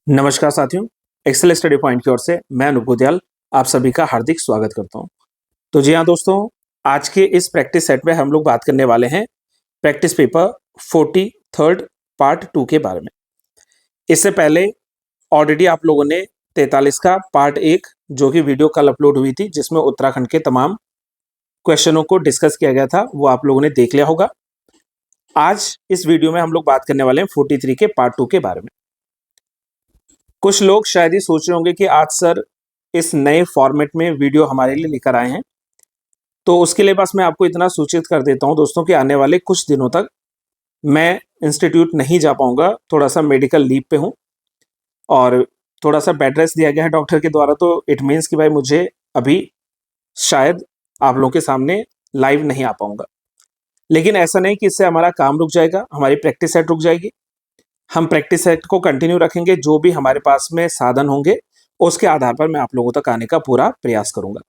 नमस्कार साथियों, Excel study point की ओर से मैं अनूप गुदियाल आप सभी का हार्दिक स्वागत करता हूं। तो जी हाँ दोस्तों, आज के इस प्रैक्टिस सेट में हम लोग बात करने वाले हैं प्रैक्टिस पेपर 43 पार्ट 2 के बारे में। इससे पहले ऑलरेडी आप लोगों ने 43 का पार्ट 1 जो कि वीडियो कल अपलोड हुई थी, जिसमें उत्तराखंड के तमाम क्वेश्चनों को डिस्कस किया गया था, वो आप लोगों ने देख लिया होगा। आज इस वीडियो में हम लोग बात करने वाले हैं 43 के पार्ट 2 के बारे में। कुछ लोग शायद ही सोच रहे होंगे कि आज सर इस नए फॉर्मेट में वीडियो हमारे लिए लेकर आए हैं। तो उसके लिए बस मैं आपको इतना सूचित कर देता हूं दोस्तों कि आने वाले कुछ दिनों तक मैं इंस्टीट्यूट नहीं जा पाऊंगा, थोड़ा सा मेडिकल लीव पे हूं और थोड़ा सा बेड रेस्ट दिया गया है डॉक्टर के द्वारा। तो इट मीन्स कि भाई मुझे अभी शायद आप लोगों के सामने लाइव नहीं आ पाऊंगा। लेकिन ऐसा नहीं कि इससे हमारा काम रुक जाएगा, हमारी प्रैक्टिस सेट रुक जाएगी। हम प्रैक्टिस सेट को कंटिन्यू रखेंगे, जो भी हमारे पास में साधन होंगे उसके आधार पर मैं आप लोगों तक आने का पूरा प्रयास करूंगा।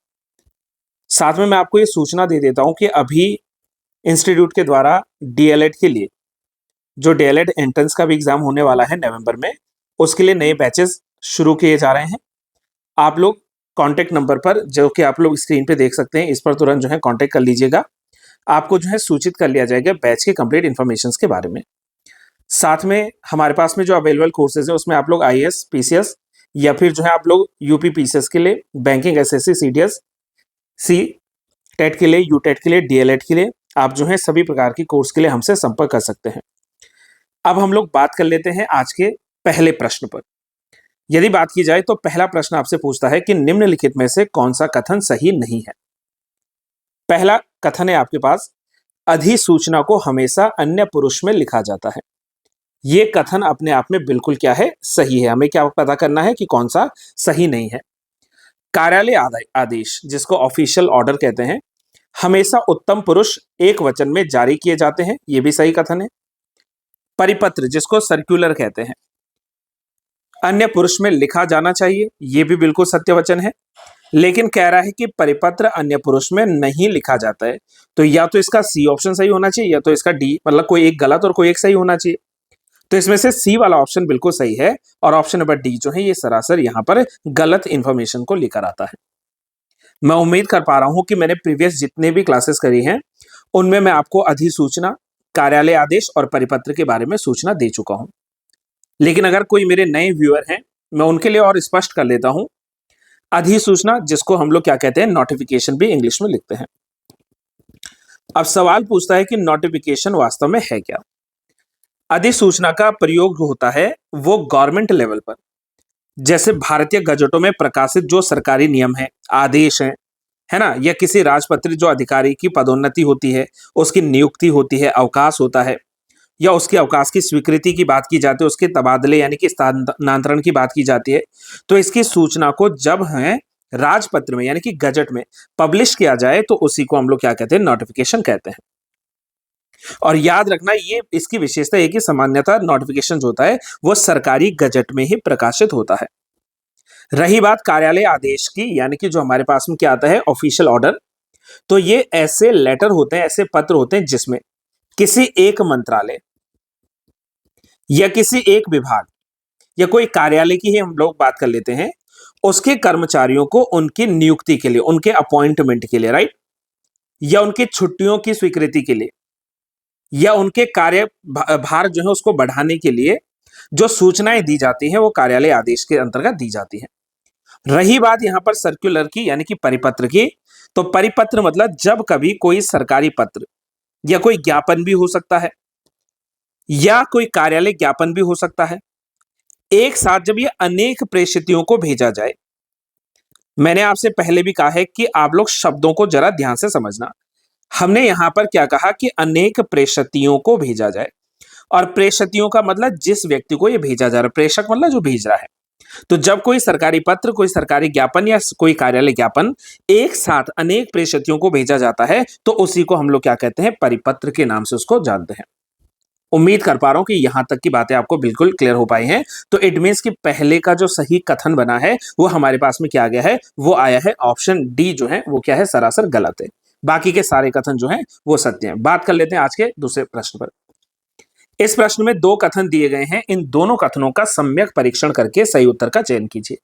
साथ में मैं आपको ये सूचना दे देता हूं कि अभी इंस्टीट्यूट के द्वारा डीएलएड के लिए जो डीएलएड एंट्रेंस का भी एग्जाम होने वाला है नवंबर में, उसके लिए नए बैचेस शुरू किए जा रहे हैं। आप लोग कॉन्टेक्ट नंबर पर, जो कि आप लोग स्क्रीन पे देख सकते हैं, इस पर तुरंत जो है कॉन्टेक्ट कर लीजिएगा। आपको जो है सूचित कर लिया जाएगा बैच के कंप्लीट इन्फॉर्मेशन के बारे में। साथ में हमारे पास में जो अवेलेबल कोर्सेज है उसमें आप लोग आईएएस, पीसीएस या फिर जो है आप लोग यूपी पीसीएस के लिए, banking, SSC, CDS, CTET के लिए, यूटेट के लिए, डीएलएड के लिए आप जो है सभी प्रकार की कोर्स के लिए हमसे संपर्क कर सकते हैं। अब हम लोग बात कर लेते हैं आज के पहले प्रश्न पर। यदि बात की जाए तो पहला प्रश्न आपसे पूछता है कि निम्नलिखित में से कौन सा कथन सही नहीं है। पहला कथन है आपके पास, अधिसूचना को हमेशा अन्य पुरुष में लिखा जाता है। ये कथन अपने आप में बिल्कुल क्या है, सही है। हमें क्या पता करना है कि कौन सा सही नहीं है। कार्यालय आदेश, जिसको ऑफिशियल ऑर्डर कहते हैं, हमेशा उत्तम पुरुष एक वचन में जारी किए जाते हैं, ये भी सही कथन है। परिपत्र, जिसको सर्कुलर कहते हैं, अन्य पुरुष में लिखा जाना चाहिए, ये भी बिल्कुल सत्य वचन है। लेकिन कह रहा है कि परिपत्र अन्य पुरुष में नहीं लिखा जाता है, तो या तो इसका सी ऑप्शन सही होना चाहिए या तो इसका डी, मतलब कोई एक गलत और कोई एक सही होना चाहिए। तो इसमें से सी वाला ऑप्शन बिल्कुल सही है और ऑप्शन नंबर डी जो है ये सरासर यहाँ पर गलत इंफॉर्मेशन को लेकर आता है। मैं उम्मीद कर पा रहा हूं कि मैंने प्रीवियस जितने भी क्लासेस करी हैं उनमें मैं आपको अधिसूचना, कार्यालय आदेश और परिपत्र के बारे में सूचना दे चुका हूं। लेकिन अगर कोई मेरे नए व्यूअर हैं, मैं उनके लिए और स्पष्ट कर लेता हूं। अधिसूचना, जिसको हम लोग क्या कहते हैं, नोटिफिकेशन भी इंग्लिश में लिखते हैं। अब सवाल पूछता है कि नोटिफिकेशन वास्तव में है क्या। अधिसूचना का प्रयोग होता है वो गवर्नमेंट लेवल पर, जैसे भारतीय गजटों में प्रकाशित जो सरकारी नियम है, आदेश है ना, या किसी राजपत्रित जो अधिकारी की पदोन्नति होती है, उसकी नियुक्ति होती है, अवकाश होता है, या उसके अवकाश की स्वीकृति की बात की जाती है, उसके तबादले यानी कि स्थानांतरण की बात की जाती है। तो इसकी सूचना को जब है राजपत्र में यानी कि गजट में पब्लिश किया जाए तो उसी को हम लोग क्या कहते हैं, नोटिफिकेशन कहते हैं। और याद रखना, ये इसकी विशेषता है कि सामान्यतः नोटिफिकेशन जो होता है वो सरकारी गजट में ही प्रकाशित होता है। रही बात कार्यालय आदेश की, यानी कि जो हमारे पास में क्या आता है, ऑफिशियल ऑर्डर, तो ये ऐसे लेटर होते हैं, ऐसे पत्र होते हैं जिसमें किसी एक मंत्रालय या किसी एक विभाग या कोई कार्यालय की ही हम लोग बात कर लेते हैं, उसके कर्मचारियों को उनकी नियुक्ति के लिए, उनके अपॉइंटमेंट के लिए, राइट, या उनकी छुट्टियों की स्वीकृति के लिए, या उनके कार्य भार जो है उसको बढ़ाने के लिए जो सूचनाएं दी जाती हैं वो कार्यालय आदेश के अंतर्गत दी जाती हैं। रही बात यहां पर सर्कुलर की यानी कि परिपत्र की, तो परिपत्र मतलब जब कभी कोई सरकारी पत्र या कोई ज्ञापन भी हो सकता है या कोई कार्यालय ज्ञापन भी हो सकता है, एक साथ जब ये अनेक प्रेषितियों को भेजा जाए। मैंने आपसे पहले भी कहा है कि आप लोग शब्दों को जरा ध्यान से समझना। हमने यहां पर क्या कहा कि अनेक प्रेषितियों को भेजा जाए, और प्रेषितियों का मतलब जिस व्यक्ति को ये भेजा जा रहा है, प्रेषक मतलब जो भेज रहा है। तो जब कोई सरकारी पत्र, कोई सरकारी ज्ञापन या कोई कार्यालय ज्ञापन एक साथ अनेक प्रेषितियों को भेजा जाता है तो उसी को हम लोग क्या कहते हैं, परिपत्र के नाम से उसको जानते हैं। उम्मीद कर पा रहा हूं कि यहां तक की बातें आपको बिल्कुल क्लियर हो पाई हैं। तो इट मींस कि पहले का जो सही कथन बना है वो हमारे पास में क्या आ गया है, वो आया है ऑप्शन डी जो है वो क्या है, सरासर गलत है। बाकी के सारे कथन जो है वो सत्य हैं। बात कर लेते हैं आज के दूसरे प्रश्न पर। इस प्रश्न में दो कथन दिए गए हैं, इन दोनों कथनों का सम्यक परीक्षण करके सही उत्तर का चयन कीजिए।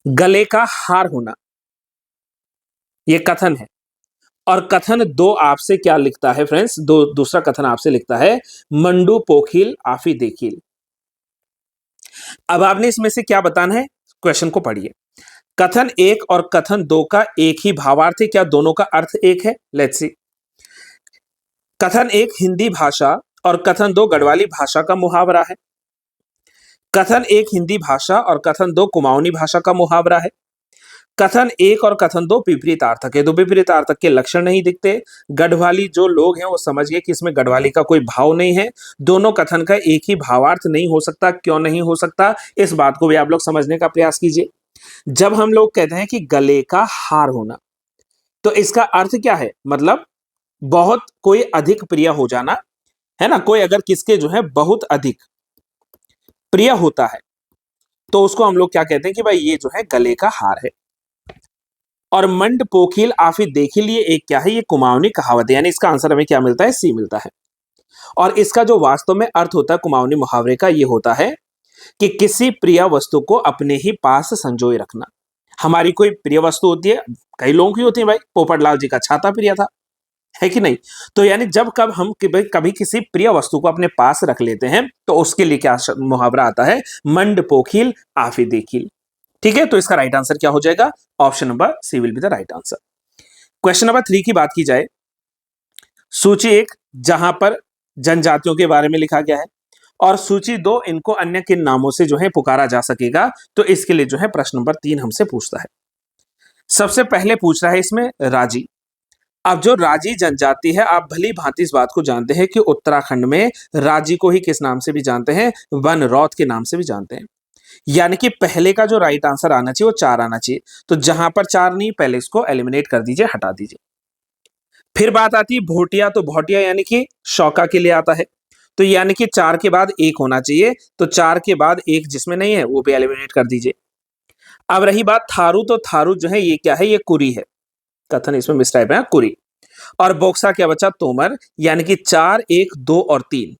गले का हार होना, यह कथन है। और कथन दो आपसे क्या लिखता है फ्रेंड्स? दूसरा कथन आपसे लिखता है मंडू पोखिल आफी देखिल। अब आपने इसमें से क्या बताना है? क्वेश्चन को पढ़िए। कथन एक और कथन दो का एक ही भावार्थ है, क्या दोनों का अर्थ एक है? Let's see. कथन एक हिंदी भाषा और कथन दो गढ़वाली भाषा का मुहावरा है। कथन एक हिंदी भाषा और कथन दो कुमाऊनी भाषा का मुहावरा है। कथन एक और कथन दो विपरीतार्थक है, दो विपरीतार्थक के लक्षण नहीं दिखते। गढ़वाली जो लोग हैं वो समझिए कि इसमें गढ़वाली का कोई भाव नहीं है। दोनों कथन का एक ही भावार्थ नहीं हो सकता। क्यों नहीं हो सकता, इस बात को भी आप लोग समझने का प्रयास कीजिए। जब हम लोग कहते हैं कि गले का हार होना, तो इसका अर्थ क्या है? मतलब बहुत कोई अधिक प्रिय हो जाना, है ना। कोई अगर किसके जो है बहुत अधिक प्रिय होता है तो उसको हम लोग क्या कहते हैं कि भाई ये जो है गले का हार है। और मंड पोखिल आफी देखिल, ये एक क्या है? ये कुमाऊनी कहावत है, यानी इसका आंसर हमें क्या मिलता है? सी मिलता है। और इसका जो वास्तव में अर्थ होता है कुमाऊनी मुहावरे का, ये होता है कि किसी प्रिय वस्तु को अपने ही पास संजोए रखना। हमारी कोई प्रिय वस्तु होती है, कई लोगों की होती है, भाई पोपटलाल जी का छाता प्रिय था, है कि नहीं? तो यानी जब कब हम कभी किसी प्रिय वस्तु को अपने पास रख लेते हैं तो उसके लिए क्या मुहावरा आता है? मंड पोखिल आफी देखिल। ठीक है, तो इसका राइट आंसर क्या हो जाएगा? Option number C will be the right answer. Question number 3 की बात की जाए, सूची 1 जहां पर जनजातियों के बारे में लिखा गया है, और सूची 2 इनको अन्य किन नामों से जो है पुकारा जा सकेगा, तो इसके लिए जो है प्रश्न नंबर 3 हमसे पूछता है। सबसे पहले पूछ रहा है इसमें राजी। अब जो राजी जनजाति है, आप भली भांति इस बात को जानते हैं कि उत्तराखंड में राजी को ही किस नाम से भी जानते हैं? वन रौत के नाम से भी जानते हैं। यानी कि पहले का जो राइट आंसर आना चाहिए वो 4 आना चाहिए। तो जहां पर 4 नहीं, पहले इसको एलिमिनेट कर दीजिए, हटा दीजिए। फिर बात आती है भोटिया, तो भोटिया यानी कि शौका के लिए आता है, तो यानी कि 4 के बाद 1 होना चाहिए, तो 4 के बाद 1 जिसमें नहीं है वो भी एलिमिनेट कर दीजिए। अब रही बात थारू, तो थारू जो है ये क्या है? ये कुरी है। कथन इसमें मिसटाइप है, कुरी। और बोक्सा क्या बचा? तोमर। यानी कि 4, 1, 2 और 3।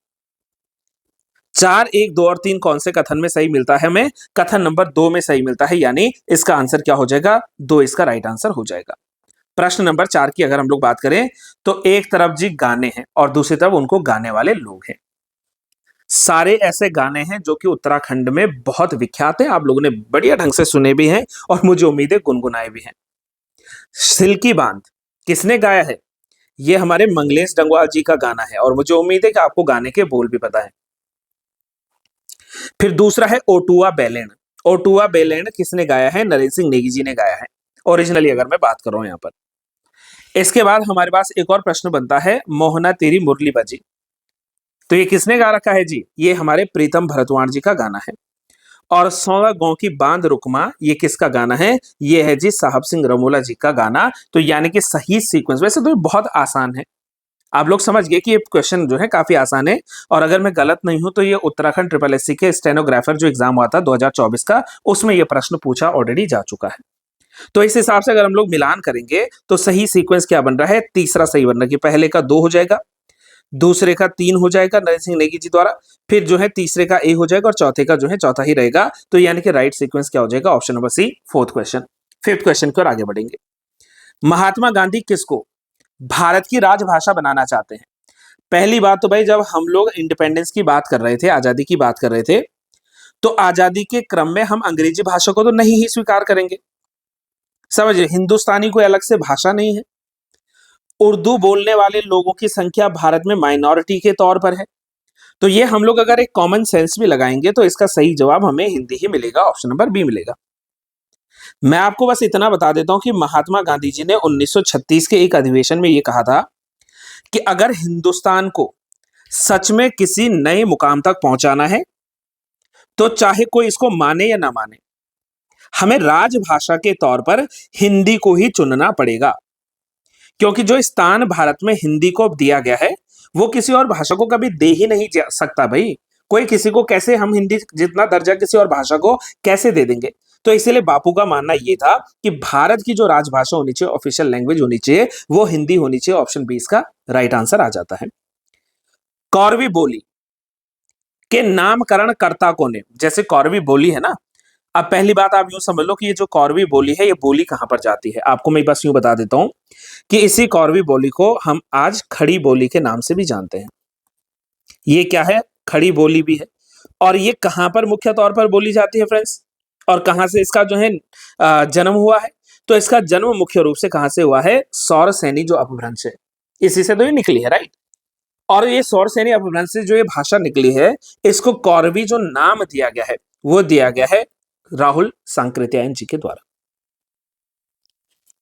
4, 1, 2 और 3 कौन से कथन में सही मिलता है हमें? कथन नंबर 2 में सही मिलता है, यानी इसका आंसर क्या हो जाएगा? 2 इसका राइट आंसर हो जाएगा। प्रश्न नंबर 4 की अगर हम लोग बात करें तो एक तरफ जी गाने हैं और दूसरी तरफ उनको गाने वाले लोग हैं। सारे ऐसे गाने हैं जो कि उत्तराखंड में बहुत विख्यात हैं, आप लोगों ने बढ़िया ढंग से सुने भी हैं और मुझे उम्मीद है गुनगुनाए भी हैं। सिल्की बांध किसने गाया है? ये हमारे मंगलेश डंगवाल जी का गाना है और मुझे उम्मीद है कि आपको गाने के बोल भी पता है। फिर दूसरा है ओटुआ बेलेंड। ओटुआ बेलेंड किसने गाया है? नरेंद्र सिंह नेगी जी ने गाया है, ओरिजिनली अगर मैं बात कर रहा हूं यहां पर। इसके बाद हमारे पास एक और प्रश्न बनता है, मोहना तेरी मुरली बजी, तो ये किसने गा रखा है जी? ये हमारे प्रीतम भरतवाण जी का गाना है। और 16 गांव की बांध रुकमा, ये किसका गाना है? ये है जी साहब सिंह रमोला जी का गाना। तो यानी कि सही सीक्वेंस, वैसे तो ये बहुत आसान है, आप लोग समझ गए कि ये क्वेश्चन जो है काफी आसान है। और अगर मैं गलत नहीं हूं तो ये उत्तराखंड ट्रिपल एससी के स्टेनोग्राफर जो एग्जाम हुआ था 2024 का, उसमें ये प्रश्न पूछा ऑलरेडी जा चुका है। तो इस हिसाब से अगर हम लोग मिलान करेंगे तो सही सीक्वेंस क्या बन रहा है? तीसरा सही बन रहा है कि पहले का 2 हो जाएगा, दूसरे का 3 हो जाएगा नरेंद्र सिंह नेगी जी द्वारा, फिर जो है तीसरे का ए हो जाएगा और चौथे का जो है चौथा ही रहेगा। तो यानी कि राइट सीक्वेंस क्या हो जाएगा? Option number C, fourth question. Fifth question की ओर आगे बढ़ेंगे। महात्मा गांधी किसको भारत की राजभाषा बनाना चाहते हैं? पहली बात तो भाई, जब हम लोग इंडिपेंडेंस की बात कर रहे थे, आजादी की बात कर रहे थे, तो आजादी के क्रम में हम अंग्रेजी भाषा को तो नहीं ही स्वीकार करेंगे। समझिए, हिंदुस्तानी कोई अलग से भाषा नहीं है। उर्दू बोलने वाले लोगों की संख्या भारत में माइनॉरिटी के तौर पर है। तो ये हम लोग अगर एक कॉमन सेंस भी लगाएंगे तो इसका सही जवाब हमें हिंदी ही मिलेगा, ऑप्शन नंबर बी मिलेगा। मैं आपको बस इतना बता देता हूं कि महात्मा गांधी जी ने 1936 के एक अधिवेशन में यह कहा था कि अगर हिंदुस्तान को सच में किसी नए मुकाम तक पहुंचाना है तो चाहे कोई इसको माने या ना माने, हमें राजभाषा के तौर पर हिंदी को ही चुनना पड़ेगा। क्योंकि जो स्थान भारत में हिंदी को दिया गया है वो किसी और भाषा को कभी दे ही नहीं जा सकता भाई। कोई किसी को कैसे, हम हिंदी जितना दर्जा किसी और भाषा को कैसे दे देंगे? तो इसीलिए बापू का मानना यह था कि भारत की जो राजभाषा होनी चाहिए, ऑफिशियल लैंग्वेज होनी चाहिए, वो हिंदी होनी चाहिए। ऑप्शन बी इसका राइट आंसर आ जाता है। कौरवी बोली के नामकरण कर्ता कौन है? जैसे कौरवी बोली है ना, अब पहली बात आप यूं समझ लो कि ये जो कौरवी बोली है, ये बोली कहां पर जाती है। आपको मैं बस यूं बता देता हूं कि इसी कौरवी बोली को हम आज खड़ी बोली के नाम से भी जानते हैं। ये क्या है? खड़ी बोली भी है। और ये कहां पर मुख्य तौर पर बोली जाती है फ्रेंड्स, और कहां से इसका जो है जन्म हुआ है? तो इसका जन्म मुख्य रूप से कहां से हुआ है? सौरसेनी जो अपभ्रंश है, इसी से तो ये निकली है, राइट। और ये सौरसेनी अपभ्रंश से जो ये भाषा निकली है, इसको कौरवी जो नाम दिया गया है, वो दिया गया है राहुल सांकृत्यायन जी के द्वारा।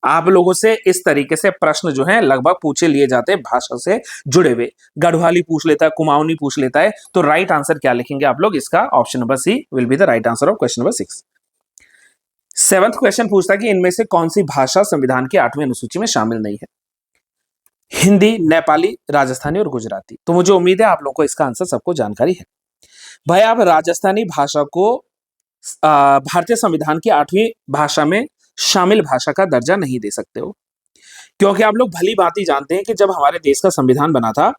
आप लोगों से इस तरीके से प्रश्न जो है लगभग पूछे लिए जाते हैं भाषा से जुड़े हुए। गढ़वाली पूछ लेता है, कुमाऊनी पूछ लेता है, तो राइट आंसर क्या लिखेंगे आप लोग? इसका option number C will be the right answer of question number 6। Seventh question पूछता है कि इनमें से कौन सी भाषा संविधान की 8वीं अनुसूची में शामिल नहीं है? हिंदी, नेपाली, राजस्थानी और गुजराती। तो मुझे उम्मीद है आप लोगों को इसका आंसर सबको जानकारी है। भाई आप राजस्थानी भाषा को भारतीय संविधान की 8वीं भाषा में शामिल भाषा का दर्जा नहीं दे सकते हो, क्योंकि आप लोग भली भांति जानते हैं कि जब हमारे देश का संविधान बना था,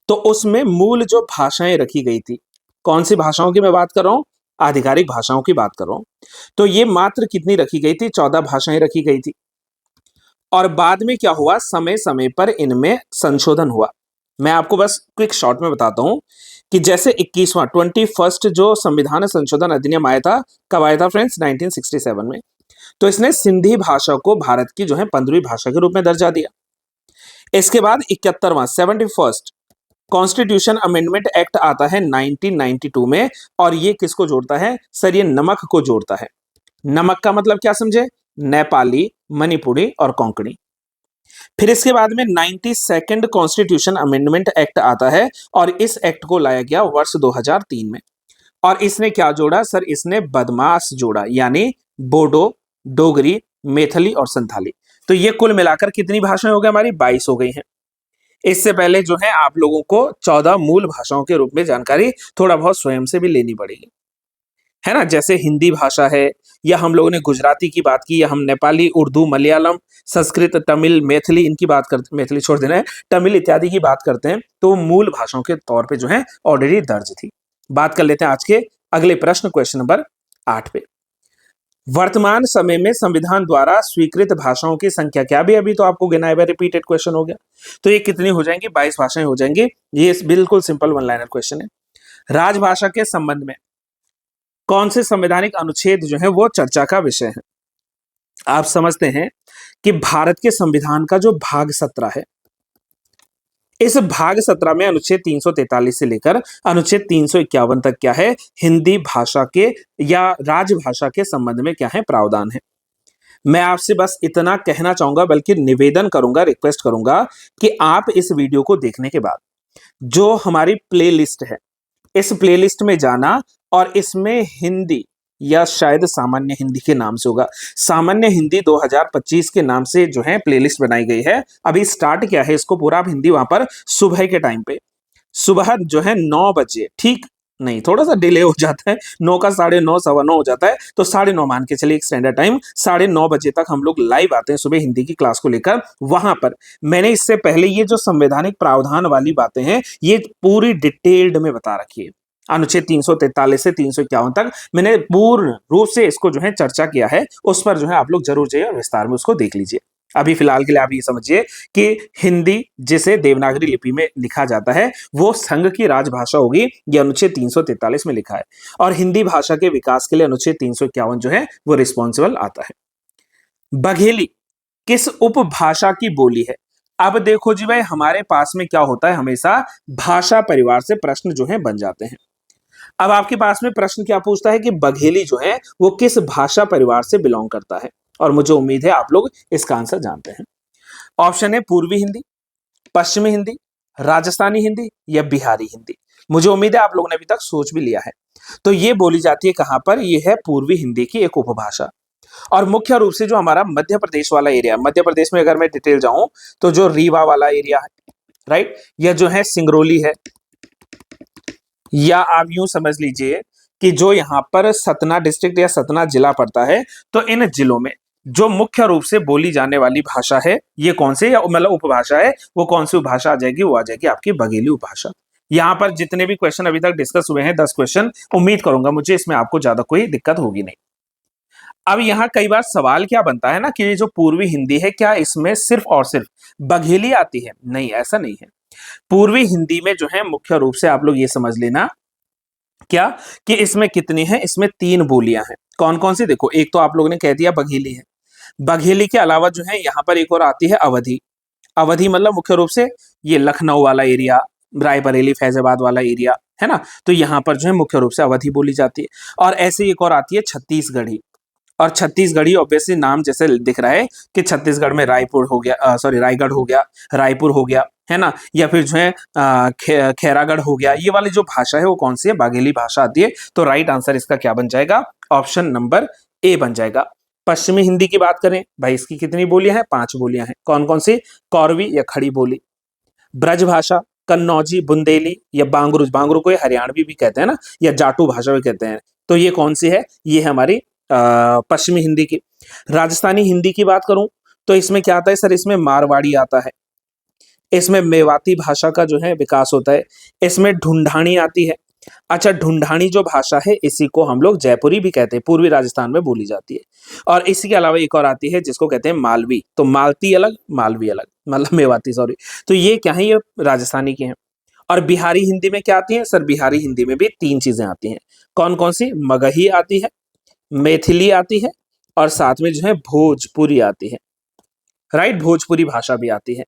तो उसमें मूल जो भाषाएं रखी गई थी, कौन सी भाषाओं की मैं बात कर रहा हूं? आधिकारिक भाषाओं की बात कर रहा हूं। तो ये मात्र कितनी रखी गई थी? 14 भाषाएं रखी गई थी। और बाद में क्या हुआ? समय समय पर इनमें संशोधन हुआ। मैं आपको बस क्विक शॉर्ट में बताता हूं कि जैसे 21वां 21st जो संविधान संशोधन अधिनियम आया था, कब आया था फ्रेंड्स? 1967 में। तो इसने सिंधी भाषा को भारत की जो है 15वीं भाषा के रूप में दर्जा दिया। इसके बाद 71वां 71st कॉन्स्टिट्यूशन अमेंडमेंट एक्ट आता है 1992 में, और ये किसको जोड़ता है सर? ये नमक को जोड़ता है। नमक का मतलब क्या समझे? नेपाली, मणिपुरी और कोंकणी। फिर इसके बाद में 92nd कॉन्स्टिट्यूशन अमेंडमेंट एक्ट आता है, और इस एक्ट को लाया गया वर्ष 2003 में। और इसने क्या जोड़ा सर? इसने बदमाश जोड़ा, यानी बोडो, डोगरी, मैथिली और संथाली। तो ये कुल मिलाकर कितनी भाषाएं हो गई हमारी? 22 हो गई हैं। इससे पहले जो है आप लोगों को 14 मूल भाषाओं के रूप में जानकारी थोड़ा बहुत स्वयं से भी लेनी पड़ेगी, है ना। जैसे हिंदी भाषा है, या हम लोगों ने गुजराती की बात की, या हम नेपाली, उर्दू, मलयालम, संस्कृत, तमिल, मैथिली इनकी बात करते, मैथिली छोड़ देना है, तमिल इत्यादि की बात करते हैं, तो मूल भाषाओं के तौर पे जो है ऑलरेडी दर्ज थी। बात कर लेते हैं आज के अगले प्रश्न, क्वेश्चन नंबर 8 पे। वर्तमान समय में संविधान द्वारा स्वीकृत भाषाओं की संख्या क्या? भी अभी तो आपको गिना है, रिपीटेड क्वेश्चन हो गया। तो ये कितनी हो जाएंगी? 22 भाषाएं हो जाएंगी। ये बिल्कुल सिंपल वन लाइनर क्वेश्चन है। राजभाषा के संबंध में कौन से संवैधानिक अनुच्छेद जो है वो चर्चा का विषय है? आप समझते हैं कि भारत के संविधान का जो भाग 17 है, इस भाग 17 में अनुच्छेद 343 से लेकर अनुच्छेद 351 तक क्या है? हिंदी भाषा के या राजभाषा के संबंध में क्या है? प्रावधान है। मैं आपसे बस इतना कहना चाहूंगा, बल्कि निवेदन करूंगा, रिक्वेस्ट करूंगा कि आप इस वीडियो को देखने के बाद जो हमारी प्लेलिस्ट है, इस प्लेलिस्ट में जाना, और इसमें हिंदी, या शायद सामान्य हिंदी के नाम से होगा, सामान्य हिंदी 2025 के नाम से जो है प्लेलिस्ट बनाई गई है। अभी स्टार्ट किया है इसको पूरा, आप हिंदी वहां पर सुबह के टाइम पे, सुबह जो है 9 बजे, ठीक नहीं थोड़ा सा डिले हो जाता है, 9 का 9:30 9:15 हो जाता है, तो 9:30 मान के चलिए एक स्टैंडर्ड टाइम, 9:30 बजे तक हम लोग लाइव आते हैं सुबह हिंदी की क्लास को लेकर। वहां पर मैंने इससे पहले ये जो संवैधानिक प्रावधान वाली बातें हैं, ये पूरी डिटेल्ड में बता रखी है। अनुच्छेद 343 से 351 तक मैंने पूर्ण रूप से इसको जो है चर्चा किया है। उस पर जो है आप लोग जरूर जाइए और विस्तार में उसको देख लीजिए। अभी फिलहाल के लिए आप ये समझिए कि हिंदी जिसे देवनागरी लिपि में लिखा जाता है, वो संघ की राजभाषा होगी, ये अनुच्छेद 343 में लिखा है। और हिंदी भाषा के विकास के लिए अनुच्छेद 351 जो है वो रिस्पॉन्सिबल आता है। बघेली किस उपभाषा की बोली है? अब देखो जी भाई, हमारे पास में क्या होता है, हमेशा भाषा परिवार से प्रश्न जो है बन जाते हैं। अब आपके पास में प्रश्न क्या पूछता है कि बघेली जो है वो किस भाषा परिवार से बिलोंग करता है, और मुझे उम्मीद है आप लोग इसका आंसर जानते हैं। ऑप्शन है पूर्वी हिंदी, पश्चिमी हिंदी, राजस्थानी हिंदी या बिहारी हिंदी। मुझे उम्मीद है आप लोगों ने अभी तक सोच भी लिया है। तो ये बोली जाती है कहां पर? ये है पूर्वी हिंदी की एक उपभाषा। और मुख्य रूप से जो हमारा मध्य प्रदेश वाला एरिया, मध्य प्रदेश में अगर मैं डिटेल जाऊं तो जो रीवा वाला एरिया है, राइट, या जो है सिंगरौली है, या आप यूं समझ लीजिए कि जो यहाँ पर सतना डिस्ट्रिक्ट या सतना जिला पड़ता है, तो इन जिलों में जो मुख्य रूप से बोली जाने वाली भाषा है, ये कौन सी, या मतलब उपभाषा है, वो कौन सी उपभाषा आ जाएगी? वो आ जाएगी आपकी बघेली उपभाषा। यहाँ पर जितने भी क्वेश्चन अभी तक डिस्कस हुए हैं 10 क्वेश्चन, उम्मीद करूंगा मुझे इसमें आपको ज्यादा कोई दिक्कत होगी नहीं। अब यहाँ कई बार सवाल क्या बनता है ना कि ये जो पूर्वी हिंदी है क्या इसमें सिर्फ और सिर्फ बघेली आती है? नहीं, ऐसा नहीं है। पूर्वी हिंदी में जो है मुख्य रूप से आप लोग ये समझ लेना क्या कि इसमें कितनी है, इसमें 3 बोलियां हैं। कौन कौन सी? देखो, एक तो आप लोगों ने कह दिया बघेली है। बघेली के अलावा जो है यहाँ पर एक और आती है अवधी। अवधि मतलब मुख्य रूप से ये लखनऊ वाला एरिया, रायबरेली फैजाबाद वाला एरिया है ना, तो यहाँ पर जो है मुख्य रूप से अवधि बोली जाती है। और ऐसे एक और आती है छत्तीसगढ़ी। और छत्तीसगढ़ी ऑब्वियसली नाम जैसे दिख रहा है कि छत्तीसगढ़ में रायपुर हो गया, सॉरी रायगढ़ हो गया, रायपुर हो गया, है ना, या फिर जो है खैरागढ़ हो गया। ये वाली जो भाषा है वो कौन सी है? बाघेली भाषा आती है। तो राइट आंसर इसका क्या बन जाएगा? ऑप्शन नंबर ए बन जाएगा। पश्चिमी हिंदी की बात करें भाई, इसकी कितनी बोलियां हैं? 5 बोलियां हैं। कौन कौन सी? कौरवी या खड़ी बोली, ब्रजभाषा, कन्नौजी, बुंदेली या बांगरू। बांगरू को ये हरियाणवी भी कहते हैं ना, या जाटू भाषा भी कहते हैं। तो ये कौन सी है? ये है हमारी पश्चिमी हिंदी की। राजस्थानी हिंदी की बात करूं तो इसमें क्या आता है सर? इसमें मारवाड़ी आता है, इसमें मेवाती भाषा का जो है विकास होता है, इसमें ढूंढानी आती है। अच्छा, ढूंढानी जो भाषा है इसी को हम लोग जयपुरी भी कहते हैं, पूर्वी राजस्थान में बोली जाती है। और इसी के अलावा एक और आती है जिसको कहते हैं मालवी। तो मालती अलग, मालवी अलग, मतलब मेवाती, सॉरी। तो ये क्या है? ये राजस्थानी की हैं। और बिहारी हिंदी में क्या आती है सर? बिहारी हिंदी में भी 3 चीजें आती हैं। कौन कौन सी? मगही आती है, मैथिली आती है, और साथ में जो है भोजपुरी आती है। राइट, भोजपुरी भाषा भी आती है।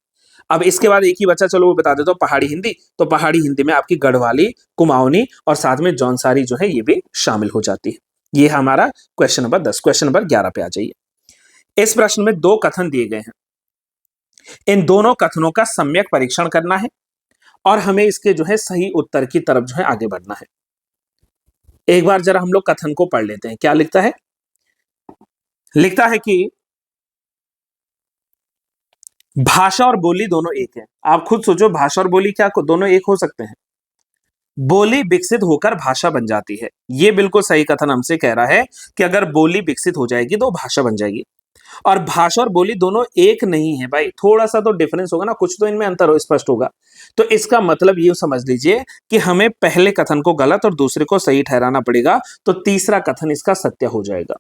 अब इसके बाद एक ही बचा, चलो वो बता देता हूँ, पहाड़ी हिंदी। तो पहाड़ी हिंदी में आपकी गढ़वाली, कुमाऊनी और साथ में जौनसारी जो है ये भी शामिल हो जाती है। ये हमारा क्वेश्चन नंबर 10। क्वेश्चन नंबर 11 पे आ जाइए। इस प्रश्न में 2 कथन दिए गए हैं। इन दोनों कथनों का सम्यक परीक्षण करना है और हमें इसके जो है सही उत्तर की तरफ जो है आगे बढ़ना है। एक बार जरा हम लोग कथन को पढ़ लेते हैं। क्या लिखता है? लिखता है कि भाषा और बोली दोनों एक है। आप खुद सोचो, भाषा और बोली क्या दोनों एक हो सकते हैं? बोली विकसित होकर भाषा बन जाती है। ये बिल्कुल सही कथन हमसे कह रहा है कि अगर बोली विकसित हो जाएगी तो भाषा बन जाएगी। और भाषा और बोली दोनों एक नहीं है भाई, थोड़ा सा तो डिफरेंस होगा ना, कुछ तो इनमें अंतर स्पष्ट होगा। तो इसका मतलब ये समझ लीजिए कि हमें पहले कथन को गलत और दूसरे को सही ठहराना पड़ेगा, तो तीसरा कथन इसका सत्य हो जाएगा।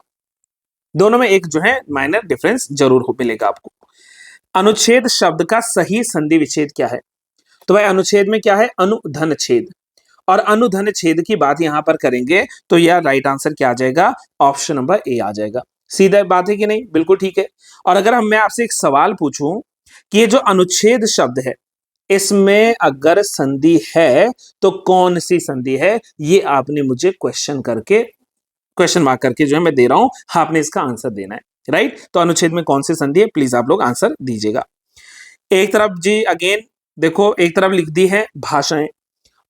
दोनों में एक जो है माइनर डिफरेंस जरूर मिलेगा आपको। अनुच्छेद शब्द का सही संधि विच्छेद क्या है? तो भाई अनुच्छेद में क्या है? अनुधन छेद। और अनुधन छेद की बात यहां पर करेंगे तो यह राइट आंसर क्या आ जाएगा? ऑप्शन नंबर ए आ जाएगा। सीधा बात है कि नहीं? बिल्कुल ठीक है। और अगर मैं आपसे एक सवाल पूछूं कि ये जो अनुच्छेद शब्द है इसमें अगर संधि है तो कौन सी संधि है, ये आपने मुझे क्वेश्चन मार्क करके जो है मैं दे रहा हूं, आपने इसका आंसर देना है। राइट, तो अनुच्छेद में कौन सी संधि है, प्लीज आप लोग आंसर दीजिएगा। एक तरफ जी अगेन देखो, एक तरफ लिख दी है भाषाएं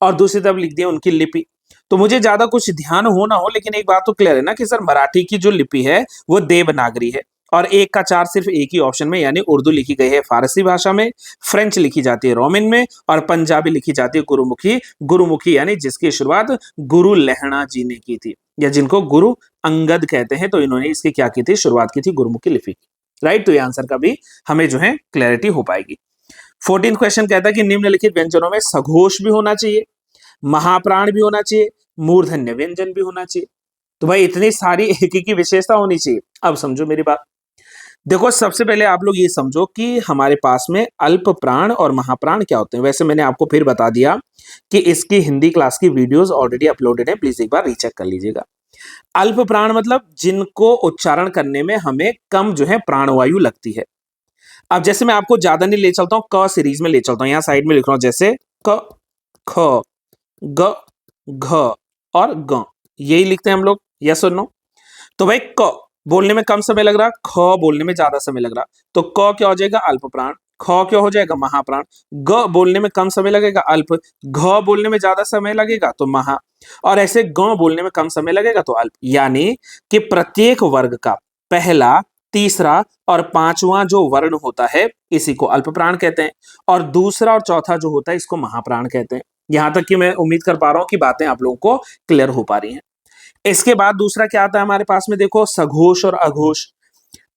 और दूसरी तरफ लिख दिया उनकी लिपि। तो मुझे ज्यादा कुछ ध्यान हो ना हो, लेकिन एक बात तो क्लियर है ना कि सर मराठी की जो लिपि है वो देवनागरी है। और 1 का 4 सिर्फ एक ही ऑप्शन में, यानी उर्दू लिखी गई है फारसी भाषा में, फ्रेंच लिखी जाती है रोमन में, और पंजाबी लिखी जाती है गुरुमुखी। गुरुमुखी यानी जिसकी शुरुआत गुरु लहणा जी ने की थी, या जिनको गुरु अंगद कहते हैं, तो इन्होंने इसकी क्या की थी? शुरुआत की थी गुरुमुखी लिपि की। राइट, तो ये आंसर का भी हमें जो है क्लैरिटी हो पाएगी। 14 क्वेश्चन कहता है कि निम्नलिखित व्यंजनों में सघोष भी होना चाहिए, महाप्राण भी होना चाहिए, मूर्धन्य व्यंजन भी होना चाहिए। तो भाई इतनी सारी एक की विशेषता होनी चाहिए। अब समझो मेरी बात। देखो, सबसे पहले आप लोग ये समझो कि हमारे पास में अल्प प्राण और महाप्राण क्या होते हैं। वैसे मैंने आपको फिर बता दिया कि इसकी हिंदी क्लास की वीडियोस ऑलरेडी अपलोडेड है, प्लीज एक बार रीचेक कर लीजिएगा। अल्प प्राण मतलब जिनको उच्चारण करने में हमें कम जो है प्राणवायु लगती है। अब जैसे मैं आपको ज्यादा नहीं ले चलता हूं, क सीरीज में ले चलता हूं, यहां साइड में लिख रहा हूं, जैसे क, ख, ग, घ और ग, यही लिखते हैं हम लोग, यस और नो। तो भाई क बोलने में कम समय लग रहा, ख बोलने में ज्यादा समय लग रहा, तो क क्या हो जाएगा? अल्प प्राण। ख क्या हो जाएगा? महाप्राण। ग बोलने में कम समय लगेगा, अल्प। घ बोलने में ज्यादा समय लगेगा, तो महा। और ऐसे ग बोलने में कम समय लगेगा, तो अल्प। यानी कि प्रत्येक वर्ग का पहला, तीसरा और पांचवा जो वर्ण होता है इसी को अल्प प्राण कहते हैं, और दूसरा और चौथा जो होता है इसको महाप्राण कहते हैं। यहां तक कि मैं उम्मीद कर पा रहा हूं कि बातें आप लोगों को क्लियर हो पा रही हैं। इसके बाद दूसरा क्या आता है हमारे पास में? देखो, सघोष और अघोष।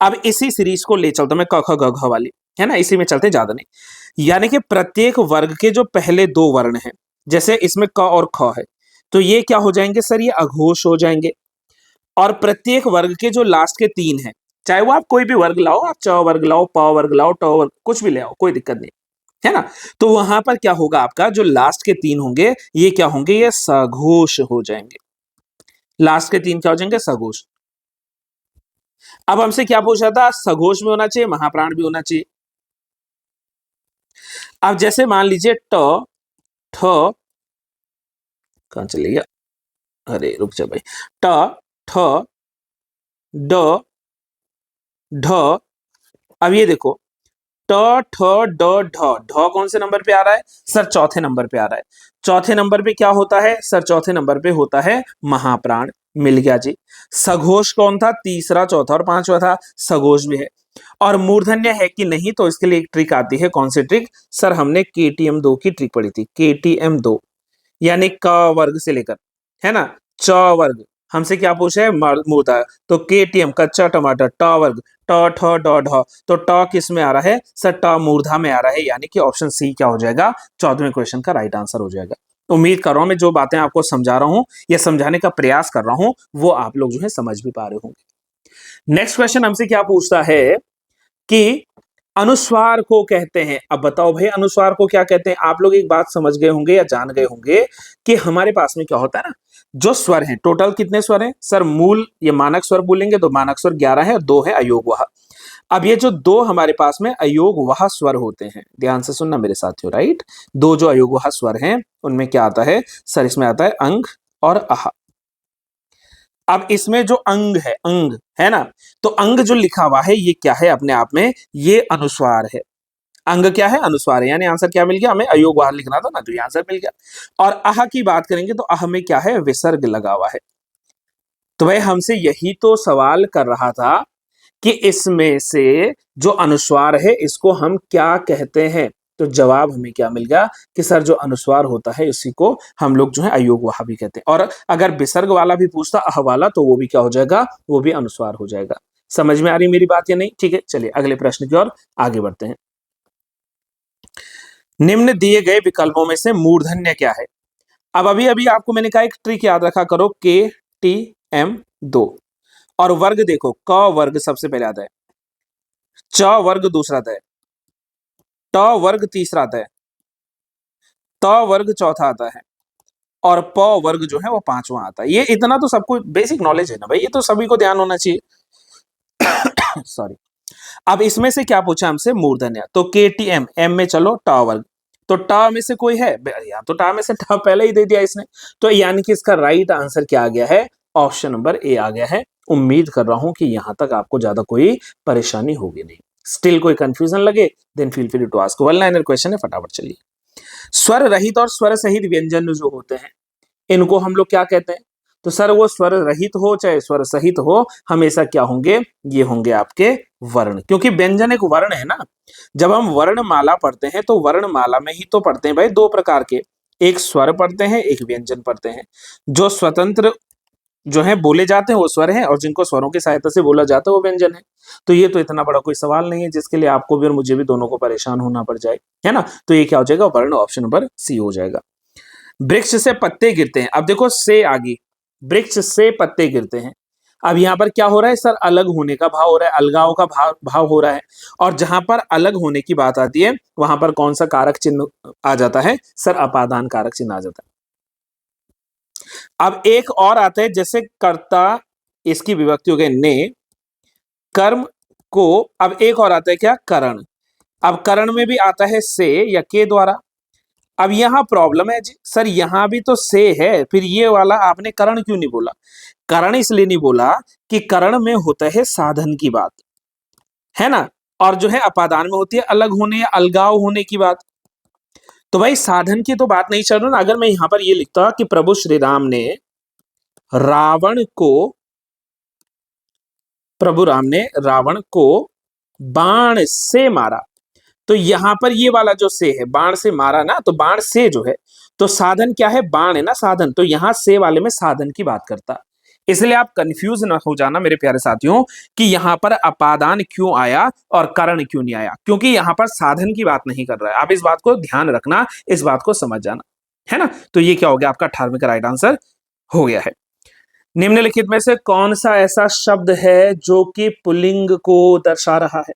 अब इसी सीरीज को ले चलता हूं मैं, क ख ग घ वाली, है ना, इसी में चलते, ज्यादा नहीं। यानी कि प्रत्येक वर्ग के जो पहले 2 वर्ण हैं जैसे इसमें क और ख है, तो ये क्या हो जाएंगे सर, ये अघोष हो जाएंगे। और प्रत्येक वर्ग के जो लास्ट के 3 हैं, चाहे वो आप कोई भी वर्ग लाओ, आप च वर्ग लाओ, प वर्ग लाओ, ट वर्ग, कुछ भी ले आओ, कोई दिक्कत नहीं है ना। तो वहां पर क्या होगा, आपका जो लास्ट के 3 होंगे ये क्या होंगे, ये सघोष हो जाएंगे। लास्ट के 3 क्या हो जाएंगे, सघोष। अब हमसे क्या पूछा था, सघोष भी होना चाहिए, महाप्राण भी होना चाहिए। अब जैसे मान लीजिए ट, ठ, कहां चले गया, अरे रुक जा भाई, ट, ठ, ड, ढ। अब ये देखो ट, ठ, ड, ढ, ढ कौन से नंबर पे आ रहा है सर, चौथे नंबर पे आ रहा है। चौथे नंबर पे क्या होता है सर, चौथे नंबर पे होता है महाप्राण। मिल गया जी। सघोष कौन था, तीसरा, चौथा और पांचवा था, सघोष भी है। और मूर्धन्य है कि नहीं, तो इसके लिए एक ट्रिक आती है, कौन सी ट्रिक सर, हमने KTM 2 की ट्रिक पढ़ी थी, KTM 2, यानी क वर्ग से लेकर, है ना, च वर्ग, हमसे क्या पूछा है, मूर्धा, तो KTM कच्चा टमाटर, ट वर्ग, ट, ठ, ड, ढ, तो ट किस में आ रहा है सर, ट मूर्धा में आ रहा है, यानी कि ऑप्शन सी क्या हो जाएगा, 14वें क्वेश्चन का राइट आंसर हो जाएगा। उम्मीद कर रहा हूं मैं जो बातें आपको समझा रहा हूं या समझाने का प्रयास कर रहा हूं वो आप लोग जो है समझ भी पा रहे होंगे। नेक्स्ट क्वेश्चन हमसे क्या पूछता है कि अनुस्वार को कहते हैं, अब बताओ भाई अनुस्वार को क्या कहते हैं। आप लोग एक बात समझ गए होंगे या जान गए होंगे कि हमारे पास में क्या होता है ना, जो स्वर हैं, टोटल कितने स्वर हैं सर, मूल ये मानक स्वर बोलेंगे तो मानक स्वर 11 है और 2 है अयोगवाह। अब ये जो 2 हमारे पास में अयोगवाह स्वर होते हैं, ध्यान से सुनना मेरे साथियों, राइट, 2 जो अयोगवाह स्वर हैं उनमें क्या आता है सर, इसमें आता है अंग और आह। अब इसमें जो अंग है ना, तो अंग जो लिखा हुआ है ये क्या है अपने आप में, ये अनुस्वार है। अंग क्या है, अनुस्वार है, यानी आंसर क्या मिल गया हमें, अयोगवाह लिखना था ना, तो ये आंसर मिल गया। और अह की बात करेंगे तो अह में क्या है, विसर्ग लगा हुआ है। तो भाई हमसे यही तो सवाल कर रहा था कि इसमें से जो अनुस्वार है इसको हम क्या कहते हैं। तो जवाब हमें क्या मिल गया कि सर जो अनुस्वार होता है उसी को हम लोग जो है अयोगवाह भी कहते हैं। और अगर विसर्ग वाला भी पूछता, अह वाला, तो वो भी क्या हो जाएगा, वो भी अनुस्वार हो जाएगा। समझ में आ रही मेरी बात या नहीं, ठीक है, चलिए अगले प्रश्न की ओर आगे बढ़ते हैं। निम्न दिए गए विकल्पों में से मूर्धन्य क्या है। अब अभी अभी आपको मैंने कहा एक ट्रिक याद रखा करो, KTM 2, और वर्ग देखो, क वर्ग सबसे पहले आता है, च वर्ग दूसरा आता है, ट वर्ग तीसरा आता है, त वर्ग चौथा आता है, और प वर्ग जो है वो पांचवा आता है। ये इतना तो सबको बेसिक नॉलेज है ना भाई, ये तो सभी को ध्यान होना चाहिए। सॉरी। अब इसमें से क्या पूछा हमसे, मूर्धन्य, तो KTM M में चलो ट वर्ग, तो ट में से कोई है यार, तो ट में से ट पहले ही दे दिया इसने, तो यानी कि इसका राइट आंसर क्या आ गया है, ऑप्शन नंबर ए आ गया है। उम्मीद कर रहा हूं कि यहां तक आपको ज्यादा कोई परेशानी होगी नहीं। स्टिल कोई कंफ्यूजन लगे then feel free to ask, one liner question है, फटाफट चलिए। स्वर रहित और स्वर सहित व्यंजन जो होते हैं इनको हम लोग क्या कहते हैं। तो सर वो स्वर रहित हो चाहे स्वर सहित हो, हमेशा क्या होंगे, ये होंगे आपके वर्ण, क्योंकि व्यंजन एक वर्ण है ना। जब हम वर्णमाला पढ़ते हैं तो वर्णमाला में ही तो पढ़ते हैं भाई 2 प्रकार के, एक स्वर पढ़ते हैं, एक व्यंजन पढ़ते हैं। जो स्वतंत्र जो है बोले जाते हैं वो स्वर है, और जिनको स्वरों की सहायता से बोला जाता है वो व्यंजन है। तो ये तो इतना बड़ा कोई सवाल नहीं है जिसके लिए आपको भी और मुझे भी दोनों को परेशान होना पड़ जाए, है ना। तो ये क्या हो जाएगा, वर्ण, ऑप्शन नंबर सी हो जाएगा। वृक्ष से पत्ते गिरते हैं, अब देखो से आगे, वृक्ष से पत्ते गिरते हैं। अब यहाँ पर क्या हो रहा है सर, अलग होने का भाव हो रहा है, अलगाव का भाव हो रहा है। और जहां पर अलग होने की बात आती है वहां पर कौन सा कारक चिन्ह आ जाता है सर, अपादान कारक चिन्ह आ जाता है। अब एक और आता है, जैसे कर्ता, इसकी विभक्ति हो गई ने, कर्म को, अब एक और आता है क्या, करण। अब करण में भी आता है से या के द्वारा। अब यहां प्रॉब्लम है जी सर, यहां भी तो से है, फिर ये वाला आपने करण क्यों नहीं बोला। करण इसलिए नहीं बोला कि करण में होता है साधन की बात, है ना, और जो है अपादान में होती है अलग होने या अलगाव होने की बात। तो भाई साधन की तो बात नहीं चल रही ना। अगर मैं यहां पर ये लिखता कि प्रभु श्री राम ने रावण को, प्रभु राम ने रावण को बाण से मारा, तो यहां पर ये वाला जो से है, बाण से मारा ना, तो बाण से जो है, तो साधन क्या है, बाण है ना साधन, तो यहां से वाले में साधन की बात करता। इसलिए आप कंफ्यूज ना हो जाना मेरे प्यारे साथियों कि यहां पर अपादान क्यों आया और करण क्यों नहीं आया, क्योंकि यहां पर साधन की बात नहीं कर रहा है। आप इस बात को ध्यान रखना, इस बात को समझ जाना, है ना। तो ये क्या हो गया, आपका 18वें का राइट आंसर हो गया है। निम्नलिखित में से कौन सा ऐसा शब्द है जो कि पुल्लिंग को दर्शा रहा है।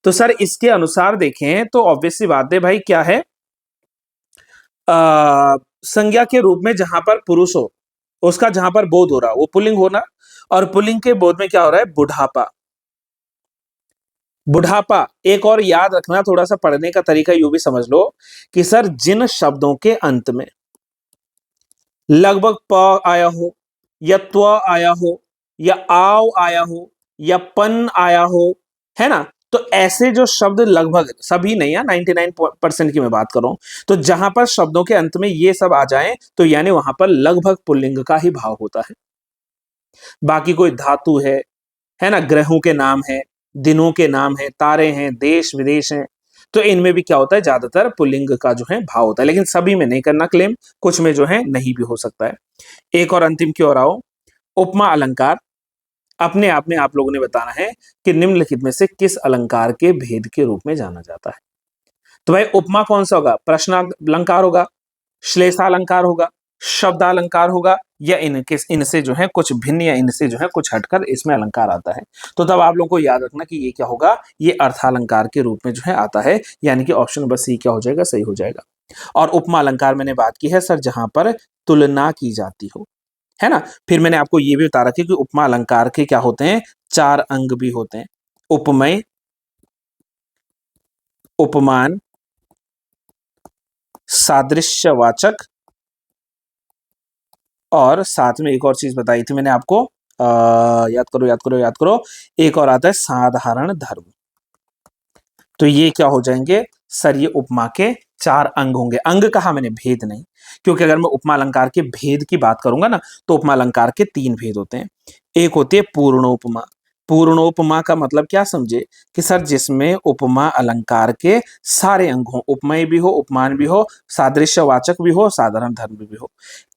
तो सर इसके अनुसार देखें तो ऑब्वियस सी बात है भाई, क्या है, संज्ञा के रूप में जहां पर पुरुष हो, उसका जहां पर बोध हो रहा वो पुल्लिंग होना, और पुल्लिंग के बोध में क्या हो रहा है, बुढ़ापा। बुढ़ापा। एक और याद रखना, थोड़ा सा पढ़ने का तरीका यूं भी समझ लो कि सर जिन शब्दों के अंत में लगभग प आया हो, या त्व आया हो, या आव आया हो, या पन आया हो, है ना, तो ऐसे जो शब्द, लगभग सभी नहीं है, 99% की मैं बात कर रहा हूं, तो जहां पर शब्दों के अंत में ये सब आ जाएं तो यानी वहां पर लगभग पुल्लिंग का ही भाव होता है। बाकी कोई धातु है ना, ग्रहों के नाम है, दिनों के नाम है, तारे हैं, देश विदेश हैं, तो इनमें भी क्या होता है, ज्यादातर पुल्लिंग का जो है भाव होता है, लेकिन सभी में नहीं करना क्लेम, कुछ में जो है नहीं भी हो सकता है। एक और अंतिम की ओर आओ। उपमा अलंकार, अपने आप में आप लोगों ने बताना है कि निम्नलिखित में से किस अलंकार के भेद के रूप में जाना जाता है। तो भाई उपमा कौन सा होगा, प्रश्न अलंकार होगा, श्लेषालंकार होगा, शब्दालंकार होगा, या इनके इनसे जो है कुछ भिन्न, या इनसे जो है कुछ हटकर इसमें अलंकार आता है। तो तब आप लोगों को याद रखना कि ये क्या होगा, ये अर्थालंकार के रूप में जो है आता है, यानी कि ऑप्शन नंबर सी क्या हो जाएगा, सही हो जाएगा। और उपमा अलंकार मैंने बात की है सर जहां पर तुलना की जाती हो, है ना। फिर मैंने आपको ये भी बता रखा कि उपमा अलंकार के क्या होते हैं, 4 अंग भी होते हैं, उपमेय, उपमान, सादृश्यवाचक, और साथ में एक और चीज बताई थी मैंने आपको, याद करो याद करो याद करो, एक और आता है साधारण धर्म। तो ये क्या हो जाएंगे सर, ये उपमा के 4 अंग होंगे। अंग कहा मैंने, भेद नहीं, क्योंकि अगर मैं उपमा अलंकार के भेद की बात करूंगा ना, तो उपमा अलंकार के 3 भेद होते हैं। एक होती है पूर्णोपमा। पूर्णोपमा का मतलब क्या समझे कि सर जिसमें उपमा अलंकार के सारे अंग हो, उपमेय भी हो, उपमान भी हो, सादृश्यवाचक भी हो, साधारण धर्म भी हो।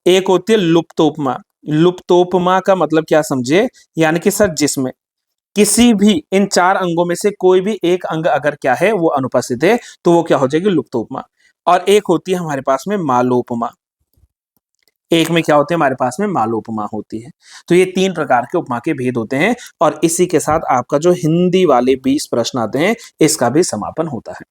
एक होती है लुप्तोपमा। लुप्तोपमा का मतलब क्या समझे, यानी कि सर जिसमें किसी भी इन 4 अंगों में से कोई भी एक अंग अगर क्या है वो अनुपस्थित है, तो वो क्या हो जाएगी, लुप्तोपमा। और एक होती है हमारे पास में मालोपमा। एक में क्या होते हैं, हमारे पास में मालोपमा होती है। तो ये 3 प्रकार के उपमा के भेद होते हैं, और इसी के साथ आपका जो हिंदी वाले 20 प्रश्न आते हैं, इसका भी समापन होता है।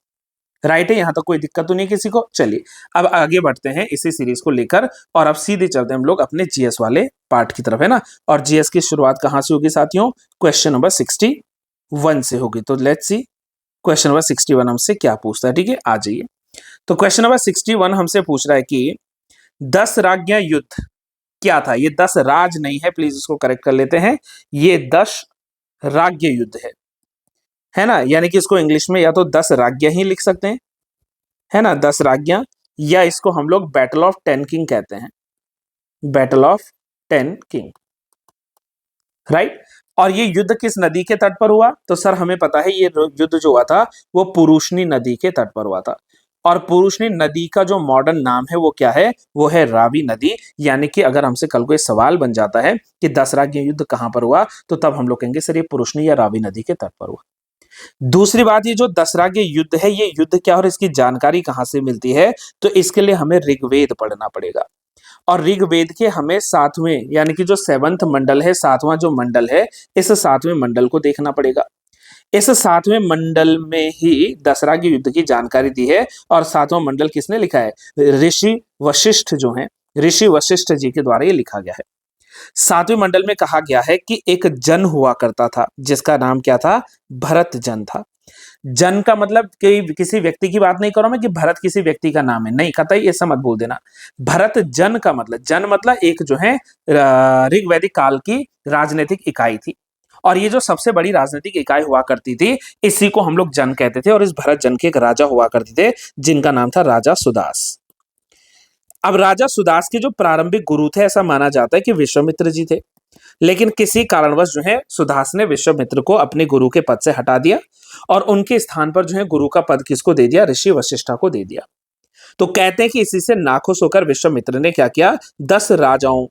राइट है, यहां तक कोई दिक्कत तो नहीं किसी को। चलिए अब आगे बढ़ते हैं इसी सीरीज को लेकर, और अब सीधे चलते हैं हम लोग अपने जीएस वाले पार्ट की तरफ, है ना। और जीएस की शुरुआत कहां से होगी साथियों, क्वेश्चन नंबर 61 से होगी। तो लेट्स सी क्वेश्चन नंबर 61 हमसे क्या पूछता है, ठीक है, आ जाइए। तो क्वेश्चन नंबर 61 हमसे पूछ रहा है कि 10 राज्ञा युद्ध क्या था। ये 10 राज नहीं है, प्लीज इसको करेक्ट कर लेते हैं, ये 10 राज्ञ युद्ध है ना, यानी कि इसको इंग्लिश में या तो 10 राज्ञा ही लिख सकते हैं, है ना, 10 राज्ञा, या इसको हम लोग बैटल ऑफ 10 किंग कहते हैं, बैटल ऑफ 10 किंग, राइट। और ये युद्ध किस नदी के तट पर हुआ, तो सर हमें पता है ये युद्ध जो हुआ था वो पुरुषनी नदी के तट पर हुआ था। और पुरुषनी नदी का जो मॉडर्न नाम है वो क्या है, वो है रावी नदी। यानी कि अगर हमसे कल को ये सवाल बन जाता है कि 10 राज्य युद्ध कहां पर हुआ, तो तब हम लोग कहेंगे सर ये पुरुषनी या रावी नदी के तट पर हुआ। दूसरी बात, ये जो 10 राज्य युद्ध है, ये युद्ध क्या और इसकी जानकारी कहां से मिलती है, तो इसके लिए हमें ऋग्वेद पढ़ना पड़ेगा। और ऋग्वेद के हमें 7वें यानी कि जो 7वां मंडल है, 7वां जो मंडल है, इस 7वें मंडल को देखना पड़ेगा। इस 7वें मंडल में ही दसरा के युद्ध की जानकारी दी है। और 7वां मंडल किसने लिखा है, ऋषि वशिष्ठ जो है, ऋषि वशिष्ठ जी के द्वारा ये लिखा गया है। 7वें मंडल में कहा गया है कि एक जन हुआ करता था जिसका नाम क्या था, भरत जन था। जन का मतलब कि किसी व्यक्ति की बात नहीं कर रहा मैं कि भरत किसी व्यक्ति का नाम है, नहीं, कतई ऐसा मत बोल देना। भरत जन का मतलब, जन मतलब एक जो है ऋग्वैदिक काल की राजनीतिक इकाई थी। और ये जो सबसे बड़ी राजनीतिक इकाई हुआ करती थी, इसी को हम लोग जन कहते थे। और इस भरत जन के एक राजा हुआ करते थे जिनका नाम था राजा सुदास। अब राजा सुदास के जो प्रारंभिक गुरु थे, ऐसा माना जाता है कि विश्वामित्र जी थे। लेकिन किसी कारणवश जो है सुदास ने विश्वामित्र को अपने गुरु के पद से हटा दिया, और उनके स्थान पर जो है गुरु का पद किसको दे दिया, ऋषि वशिष्ठा को दे दिया। तो कहते हैं कि इसी से नाखुश होकर विश्वामित्र ने क्या किया, 10 राजाओं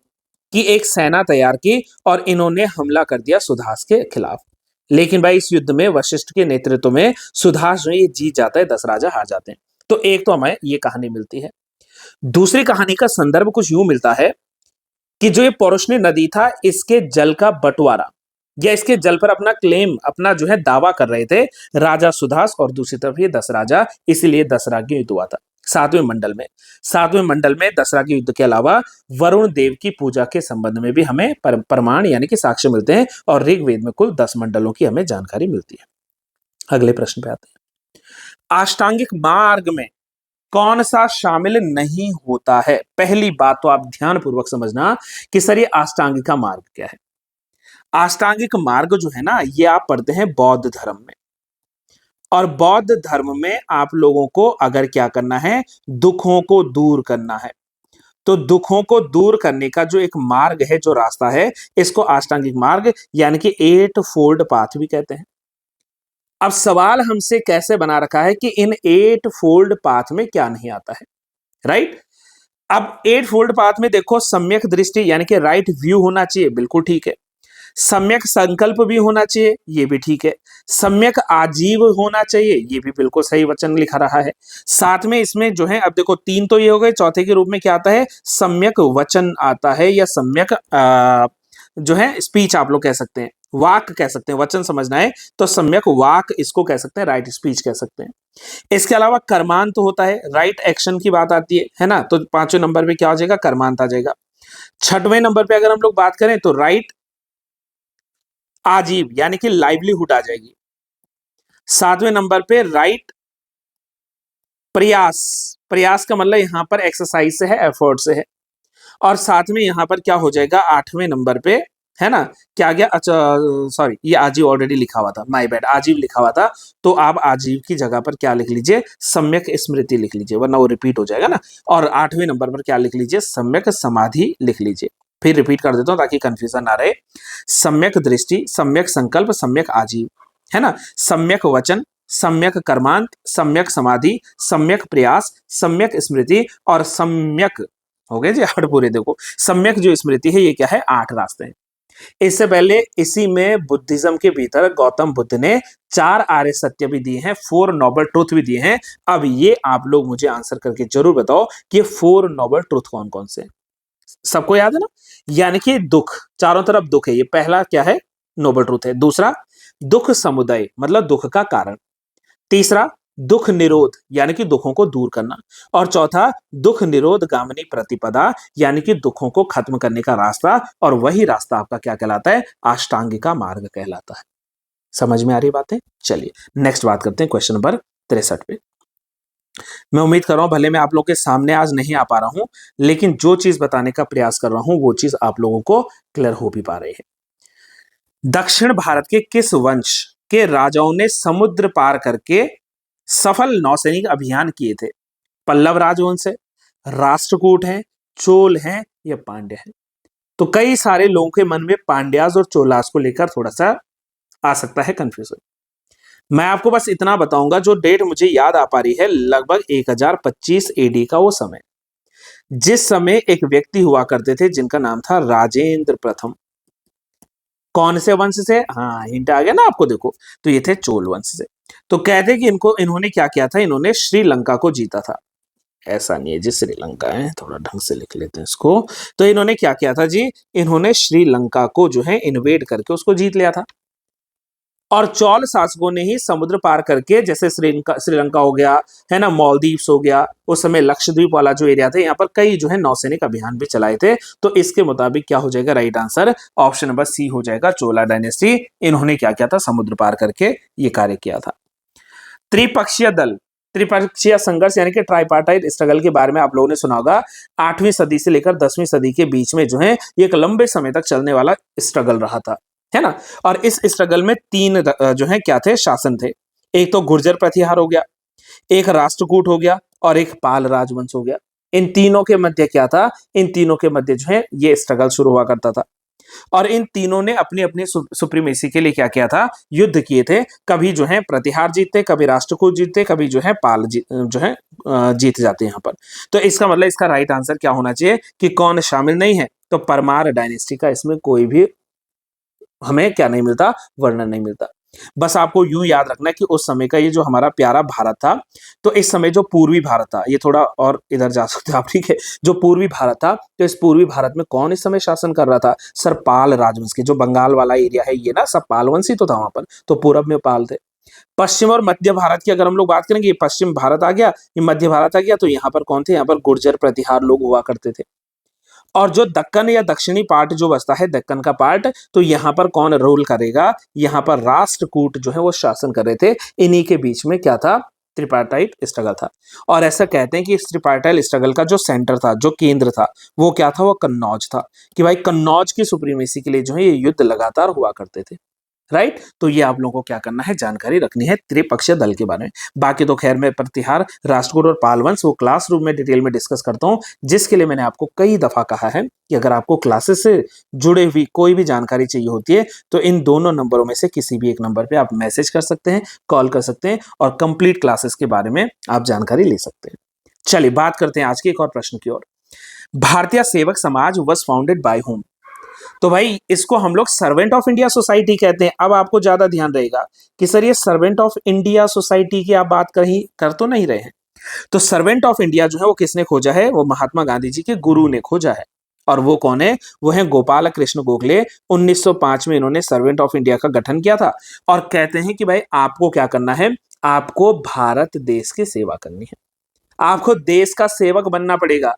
की एक सेना तैयार की, और इन्होंने हमला कर दिया सुदास के खिलाफ। लेकिन भाई इस युद्ध में वशिष्ठ के नेतृत्व में सुदास जो है ये जीत जाता है, 10 राजा हार जाते हैं। तो एक तो हमें ये कहानी मिलती है। दूसरी कहानी का संदर्भ कुछ यूं मिलता है कि जो ये पौरुषणी नदी था, इसके जल का बंटवारा या इसके जल पर अपना क्लेम, अपना जो है दावा कर रहे थे राजा सुदास और दूसरी तरफ ये दस राजा, इसीलिए दसरा की युद्ध हुआ था सातवें मंडल में दसरा के युद्ध के अलावा वरुण देव की पूजा के संबंध में भी हमें प्रमाण यानी कि साक्ष्य मिलते हैं और ऋग्वेद में कुल 10 मंडलों की हमें जानकारी मिलती है। अगले प्रश्न पे आते हैं। अष्टांगिक मार्ग में कौन सा शामिल नहीं होता है? पहली बात तो आप ध्यानपूर्वक समझना कि सर ये अष्टांगिक का मार्ग क्या है। अष्टांगिक मार्ग जो है ना, ये आप पढ़ते हैं बौद्ध धर्म में, और बौद्ध धर्म में आप लोगों को अगर क्या करना है, दुखों को दूर करना है, तो दुखों को दूर करने का जो एक मार्ग है, जो रास्ता है, इसको अष्टांगिक मार्ग यानी कि 8 फोल्ड पाथ भी कहते हैं। अब सवाल हमसे कैसे बना रखा है कि इन 8 फोल्ड पाथ में क्या नहीं आता है, राइट? अब 8 फोल्ड पाथ में देखो, सम्यक दृष्टि यानी कि राइट व्यू होना चाहिए, बिल्कुल ठीक है। सम्यक संकल्प भी होना चाहिए, ये भी ठीक है। सम्यक आजीव होना चाहिए, ये भी बिल्कुल सही वचन लिखा रहा है। साथ में इसमें जो है, अब देखो 3 तो ये हो गए, चौथे के रूप में क्या आता है, सम्यक वचन आता है, या सम्यक जो है स्पीच आप लोग कह सकते हैं, वाक कह सकते हैं। वचन समझना है तो सम्यक वाक इसको कह सकते हैं, राइट स्पीच कह सकते हैं। इसके अलावा कर्मांत होता है, राइट एक्शन की बात आती है ना, तो 5वें नंबर पे क्या हो जाएगा, कर्मांत आ जाएगा। 6वें नंबर पे अगर हम लोग बात करें तो राइट आजीव यानी कि लाइवलीहुड आ जाएगी। 7वें नंबर पे राइट प्रयास, प्रयास का मतलब यहां पर एक्सरसाइज से है, एफर्ट से है। और साथ में यहां पर क्या हो जाएगा, 8वें नंबर पे है ना, क्या आ गया, अच्छा सॉरी, ये आजीव ऑलरेडी लिखा हुआ था, माय बैड, आजीव लिखा हुआ था, तो आप आजीव की जगह पर क्या लिख लीजिए, सम्यक स्मृति लिख लीजिए, वरना वो रिपीट हो जाएगा ना। और 8वें नंबर पर क्या लिख लीजिए, सम्यक समाधि लिख लीजिए। फिर रिपीट कर देता हूं ताकि कंफ्यूजन ना रहे। सम्यक दृष्टि, सम्यक संकल्प, सम्यक आजीव, है ना, सम्यक वचन, सम्यक कर्मांत, सम्यक समाधि, सम्यक प्रयास, सम्यक स्मृति और सम्यक, हो गए जी 8 पूरे। देखो सम्यक जो स्मृति है, ये क्या है, 8 रास्ते हैं। इससे पहले इसी में बुद्धिज्म के भीतर गौतम बुद्ध ने 4 आर्य सत्य भी दिए हैं, 4 नोबल ट्रूथ भी दिए हैं। अब ये आप लोग मुझे आंसर करके जरूर बताओ कि ये 4 नोबल ट्रूथ कौन कौन से हैं। सबको याद है ना, यानी कि दुख, चारों तरफ दुख है, ये पहला क्या है, नोबल ट्रूथ है। दूसरा दुख समुदय मतलब दुख का कारण। तीसरा दुख निरोध यानी कि दुखों को दूर करना। और चौथा दुख निरोध गामिनी प्रतिपदा यानी कि दुखों को खत्म करने का रास्ता, और वही रास्ता आपका क्या कहलाता है, अष्टांगिका मार्ग कहलाता है। समझ में आ रही बातें? चलिए नेक्स्ट बात करते हैं, क्वेश्चन नंबर 63 पे। मैं उम्मीद कर रहा हूं भले मैं आप लोग के सामने आज नहीं आ पा रहा हूं, लेकिन जो चीज बताने का प्रयास कर रहा हूं वो चीज आप लोगों को क्लियर हो भी पा रही है। दक्षिण भारत के किस वंश के राजाओं ने समुद्र पार करके सफल नौसैनिक अभियान किए थे? पल्लव राजवंश है, राष्ट्रकूट है, चोल है या पांड्य है? तो कई सारे लोगों के मन में पांड्यास और चोलास को लेकर थोड़ा सा आ सकता है कंफ्यूजन। मैं आपको बस इतना बताऊंगा, जो डेट मुझे याद आ पा रही है, लगभग 1025 एडी का वो समय, जिस समय एक व्यक्ति हुआ करते थे जिनका नाम था राजेंद्र प्रथम। कौन से वंश से? हाँ हिंट आ गया ना आपको, देखो तो ये थे चोल वंश से। तो कहते कि इन्होंने क्या किया था, इन्होंने श्रीलंका को जीता था। ऐसा नहीं है जी श्रीलंका है, थोड़ा ढंग से लिख लेते हैं इसको। तो इन्होंने क्या किया था जी, इन्होंने श्रीलंका को जो है इन्वेड करके उसको जीत लिया था। और चौल शासकों ने ही समुद्र पार करके, जैसे श्रीलंका हो गया है ना, मालदीव्स हो गया, उस समय लक्षद्वीप वाला जो एरिया था, यहाँ पर कई जो है नौसैनिक अभियान भी चलाए थे। तो इसके मुताबिक क्या हो जाएगा, right answer option number C हो जाएगा, चोला डायनेस्टी। इन्होंने क्या किया था, समुद्र पार करके ये कार्य किया था। त्रिपक्षीय दल, त्रिपक्षीय संघर्ष यानी कि ट्राइपार्टाइट स्ट्रगल के बारे में आप लोगों ने सुना होगा। 8वीं सदी से लेकर 10वीं सदी के बीच में जो है ये एक लंबे समय तक चलने वाला स्ट्रगल रहा था, है ना। और इस स्ट्रगल में 3 जो है क्या थे, शासन थे। एक तो गुर्जर प्रतिहार हो गया, एक राष्ट्रकूट हो गया और एक पाल राजवंश हो गया। इन तीनों के मध्य क्या था, इन तीनों के मध्य जो है ये स्ट्रगल शुरू हुआ करता था। और इन तीनों ने अपनी अपनी सुप्रीमेसी के लिए क्या किया था, युद्ध किए थे। कभी जो है प्रतिहार जीतते, कभी राष्ट्रकूट जीतते, कभी जो है पाल जो है जीत जाते यहाँ पर। तो इसका मतलब इसका राइट आंसर क्या होना चाहिए कि कौन शामिल नहीं है, तो परमार डायनेस्टी का इसमें कोई भी हमें क्या नहीं मिलता, वर्णन नहीं मिलता। बस आपको यूं याद रखना कि उस समय का ये जो हमारा प्यारा भारत था, तो इस समय जो पूर्वी भारत था, ये थोड़ा और इधर जा सकते हो आप, ठीक है। जो पूर्वी भारत था, तो इस पूर्वी भारत में कौन इस समय शासन कर रहा था? सर पाल राजवंश के, जो बंगाल वाला एरिया है ये ना, सब पाल वंश ही तो था वहां पर, तो पूरब में पाल थे। पश्चिम और मध्य भारत की अगर हम लोग बात करेंगे, ये पश्चिम भारत आ गया, ये मध्य भारत आ गया, तो यहाँ पर कौन थे? यहाँ पर गुर्जर प्रतिहार लोग हुआ करते थे। और जो दक्कन या दक्षिणी पार्ट जो बचता है, दक्कन का पार्ट, तो यहाँ पर कौन रूल करेगा? यहाँ पर राष्ट्रकूट जो है वो शासन कर रहे थे। इन्हीं के बीच में क्या था? त्रिपार्टाइट स्ट्रगल था। और ऐसा कहते हैं कि इस त्रिपार्टाइट स्ट्रगल का जो सेंटर था, जो केंद्र था, वो क्या था? वो कन्नौज था। कि भाई कन्नौज की सुप्रीमेसी के लिए जो है ये युद्ध लगातार हुआ करते थे। राइट, तो ये आप लोगों को क्या करना है? जानकारी रखनी है त्रिपक्षीय दल के बारे में। बाकी तो खैर मैं प्रतिहार, राष्ट्रकूट और पालवंश वो क्लासरूम में डिटेल में डिस्कस करता हूं, जिसके लिए मैंने आपको कई दफा कहा है कि अगर आपको क्लासेस से जुड़े हुई कोई भी जानकारी चाहिए होती है, तो इन दोनों नंबरों में से किसी भी एक नंबर पे आप मैसेज कर सकते हैं, कॉल कर सकते हैं, और कंप्लीट क्लासेस के बारे में आप जानकारी ले सकते हैं। चलिए बात करते हैं आज के एक और प्रश्न की ओर। भारतीय सेवक समाज वॉज फाउंडेड बाय होम? तो भाई इसको हम लोग सर्वेंट ऑफ इंडिया सोसाइटी कहते हैं। अब आपको ज्यादा ध्यान रहेगा कि सर ये सर्वेंट ऑफ इंडिया सोसाइटी की आप बात कहीं कर तो नहीं रहे हैं। तो सर्वेंट ऑफ इंडिया जो है वो किसने खोजा है? वो महात्मा गांधी जी के गुरु ने खोजा है। और वो कौन है? वो है गोपाल कृष्ण गोखले। 1905 में इन्होंने सर्वेंट ऑफ इंडिया का गठन किया था। और कहते हैं कि भाई आपको क्या करना है? आपको भारत देश की सेवा करनी है, आपको देश का सेवक बनना पड़ेगा।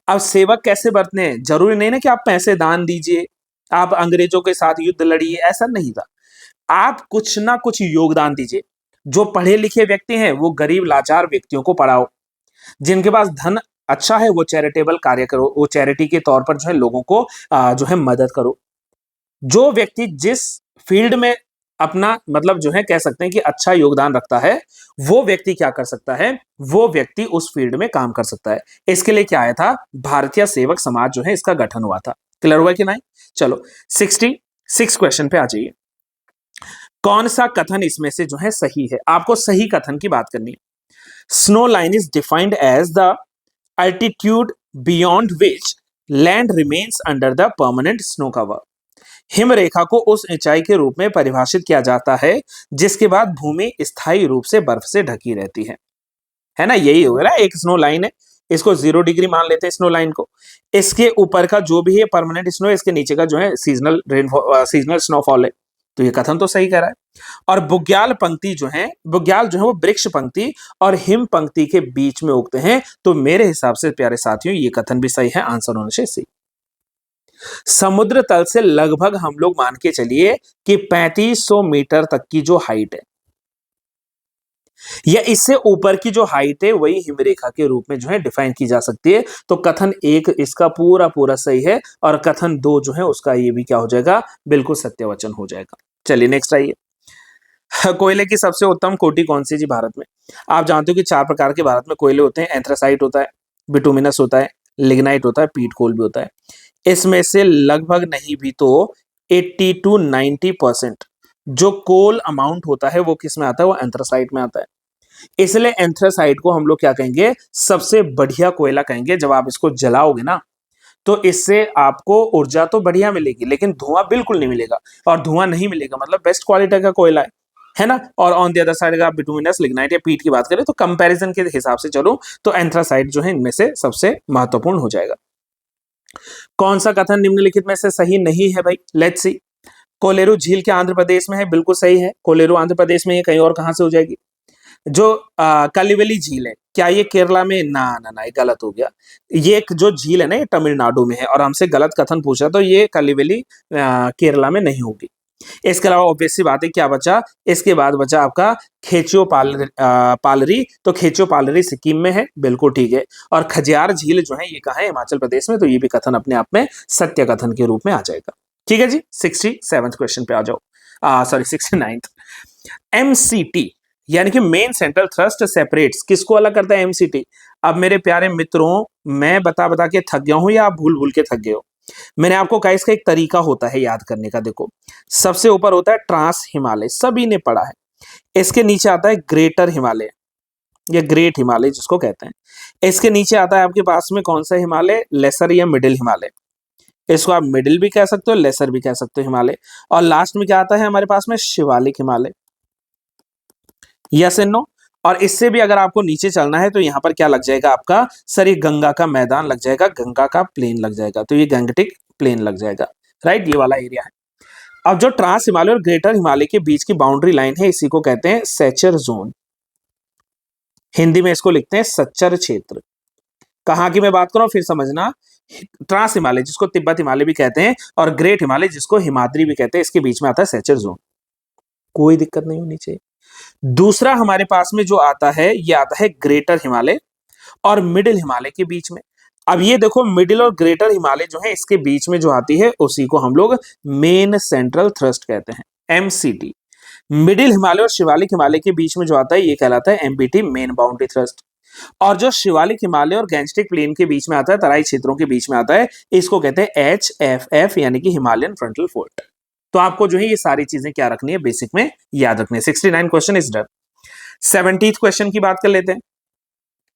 अब सेवक कैसे बरतने हैं? जरूरी नहीं ना कि आप पैसे दान दीजिए, आप अंग्रेजों के साथ युद्ध लड़िए, ऐसा नहीं था। आप कुछ ना कुछ योगदान दीजिए। जो पढ़े लिखे व्यक्ति हैं वो गरीब लाचार व्यक्तियों को पढ़ाओ, जिनके पास धन अच्छा है वो चैरिटेबल कार्य करो, वो चैरिटी के तौर पर जो है लोगों को जो है मदद करो। जो व्यक्ति जिस फील्ड में अपना मतलब जो है कह सकते हैं कि अच्छा योगदान रखता है, वो व्यक्ति क्या कर सकता है? वो व्यक्ति उस फील्ड में काम कर सकता है। इसके लिए क्या आया था? भारतीय सेवक समाज जो है इसका गठन हुआ था। क्लियर हुआ कि नहीं? चलो 66 क्वेश्चन पे आ जाइए। कौन सा कथन इसमें से जो है सही है? आपको सही कथन की बात करनी है। Snow line is defined as the altitude beyond which land remains under the permanent snow cover. हिम रेखा को उस ऊंचाई के रूप में परिभाषित किया जाता है जिसके बाद भूमि स्थायी रूप से बर्फ से ढकी रहती है ना? यही होगा ना, एक स्नो लाइन है, इसको 0 डिग्री मान लेते हैं स्नो लाइन को। इसके ऊपर का जो भी है परमानेंट स्नो है, इसके नीचे का जो है सीजनल रेनफॉल, सीजनल स्नोफॉल है। तो ये कथन तो सही कह रहा है। और बुग्याल पंक्ति जो है, बुग्याल जो है वो वृक्ष पंक्ति और हिम पंक्ति के बीच में उगते हैं। तो मेरे हिसाब से प्यारे साथियों ये कथन भी सही है, आंसर होने से सही। समुद्र तल से लगभग हम लोग मान के चलिए कि 3500 मीटर तक की जो हाइट है, या इससे ऊपर की जो हाइट है, वही हिमरेखा के रूप में जो है डिफाइन की जा सकती है। तो कथन 1 इसका पूरा पूरा सही है, और कथन 2 जो है उसका ये भी क्या हो जाएगा? बिल्कुल सत्यवचन हो जाएगा। चलिए नेक्स्ट आइए। कोयले की सबसे उत्तम कोटि कौन सी जी भारत में? आप जानते हो कि 4 प्रकार के भारत में कोयले होते हैं। एंथ्रासाइट होता है, बिटुमिनस होता है, लिग्नाइट होता है, पीट कोल भी होता है। इसमें से लगभग नहीं भी तो 80 to 90% जो कोल अमाउंट होता है वो किस में आता है? वो एंथ्रासाइट में आता है। इसलिए एंथ्रासाइट को हम लोग क्या कहेंगे? सबसे बढ़िया कोयला कहेंगे। जब आप इसको जलाओगे ना, तो इससे आपको ऊर्जा तो बढ़िया मिलेगी, लेकिन धुआं बिल्कुल नहीं मिलेगा। और धुआं नहीं मिलेगा मतलब बेस्ट क्वालिटी का कोयला है ना? और ऑन द अदर साइड अगर आप बिटुमिनस, लिग्नाइट या पीट की बात करें, तो कंपैरिजन के हिसाब से चलो तो एंथ्रासाइट जो है इनमें से सबसे महत्वपूर्ण हो जाएगा। कौन सा कथन निम्नलिखित में से सही नहीं है भाई? Let's see. कोलेरू झील के आंध्र प्रदेश में है, बिल्कुल सही है। कोलेरू आंध्र प्रदेश में है, कहीं और कहां से हो जाएगी? जो कलिवेली झील है, क्या ये केरला में? ना ना ना, ये गलत हो गया। ये एक जो झील है ना, ये तमिलनाडु में है, और हमसे गलत कथन पूछा, तो ये कलिवेली केरला में नहीं होगी। इसके अलावा ऑब्वियस सी बात है, क्या बचा? इसके बाद बचा आपका खेचियो पालरी। तो खेचियो पालरी सिक्किम में है, बिल्कुल ठीक है। और खजियार झील जो है ये कहाँ है? हिमाचल प्रदेश में। तो ये भी कथन अपने आप में सत्य कथन के रूप में आ जाएगा। ठीक है जी। 67 क्वेश्चन पे आ जाओ। Sorry 69th। एमसीटी यानी कि मेन सेंट्रल थ्रस्ट सेपरेट्स किसको अलग करता है? एमसीटी। अब मेरे प्यारे मित्रों, मैं बता बता के थक गया हूं या आप भूल भूल के थक गए हो? मैंने आपको कहा इसका एक तरीका होता है याद करने का। देखो, सबसे ऊपर होता है ट्रांस हिमालय, सभी ने पढ़ा है। इसके नीचे आता है ग्रेटर हिमालय या ग्रेट हिमालय जिसको कहते हैं। इसके नीचे आता है आपके पास में कौन सा हिमालय? लेसर या मिडिल हिमालय। इसको आप मिडिल भी कह सकते हो, लेसर भी कह सकते हो हिमालय। और लास्ट में क्या आता है हमारे पास में? Shivalik Himalaya. Yes and no. और इससे भी अगर आपको नीचे चलना है तो यहाँ पर क्या लग जाएगा आपका, सर ये गंगा का मैदान लग जाएगा, गंगा का प्लेन लग जाएगा, तो ये गंगटिक प्लेन लग जाएगा, राइट, ये वाला एरिया है। अब जो ट्रांस हिमालय और ग्रेटर हिमालय के बीच की बाउंड्री लाइन है, इसी को कहते हैं सेचर जोन। हिंदी में इसको लिखते हैं सच्चर क्षेत्र। कहाँ की मैं बात करूं फिर समझना, ट्रांस हिमालय जिसको तिब्बत हिमालय भी कहते हैं और ग्रेट हिमालय जिसको हिमाद्री भी कहते हैं, इसके बीच में आता है सेचर जोन। कोई दिक्कत नहीं होनी चाहिए। दूसरा हमारे पास में जो आता है, ये आता है ग्रेटर हिमालय और मिडिल हिमालय के बीच में। अब ये देखो मिडिल और ग्रेटर हिमालय जो है इसके बीच में जो आती है उसी को हम लोग मेन सेंट्रल थ्रस्ट कहते हैं, एमसीटी। मिडिल हिमालय और शिवालिक हिमालय के बीच में जो आता है ये कहलाता है एमबीटी, मेन बाउंड्री थ्रस्ट। और जो शिवालिक हिमालय और गैंगस्टिक प्लेन के बीच में आता है, तराई क्षेत्रों के बीच में आता है, इसको कहते हैं HFF यानी कि हिमालयन फ्रंटल फोल्ड। तो आपको जो है ये सारी चीजें क्या रखनी है, बेसिक में याद रखनी है। 69 question is done. 70th question की बात कर लेते हैं।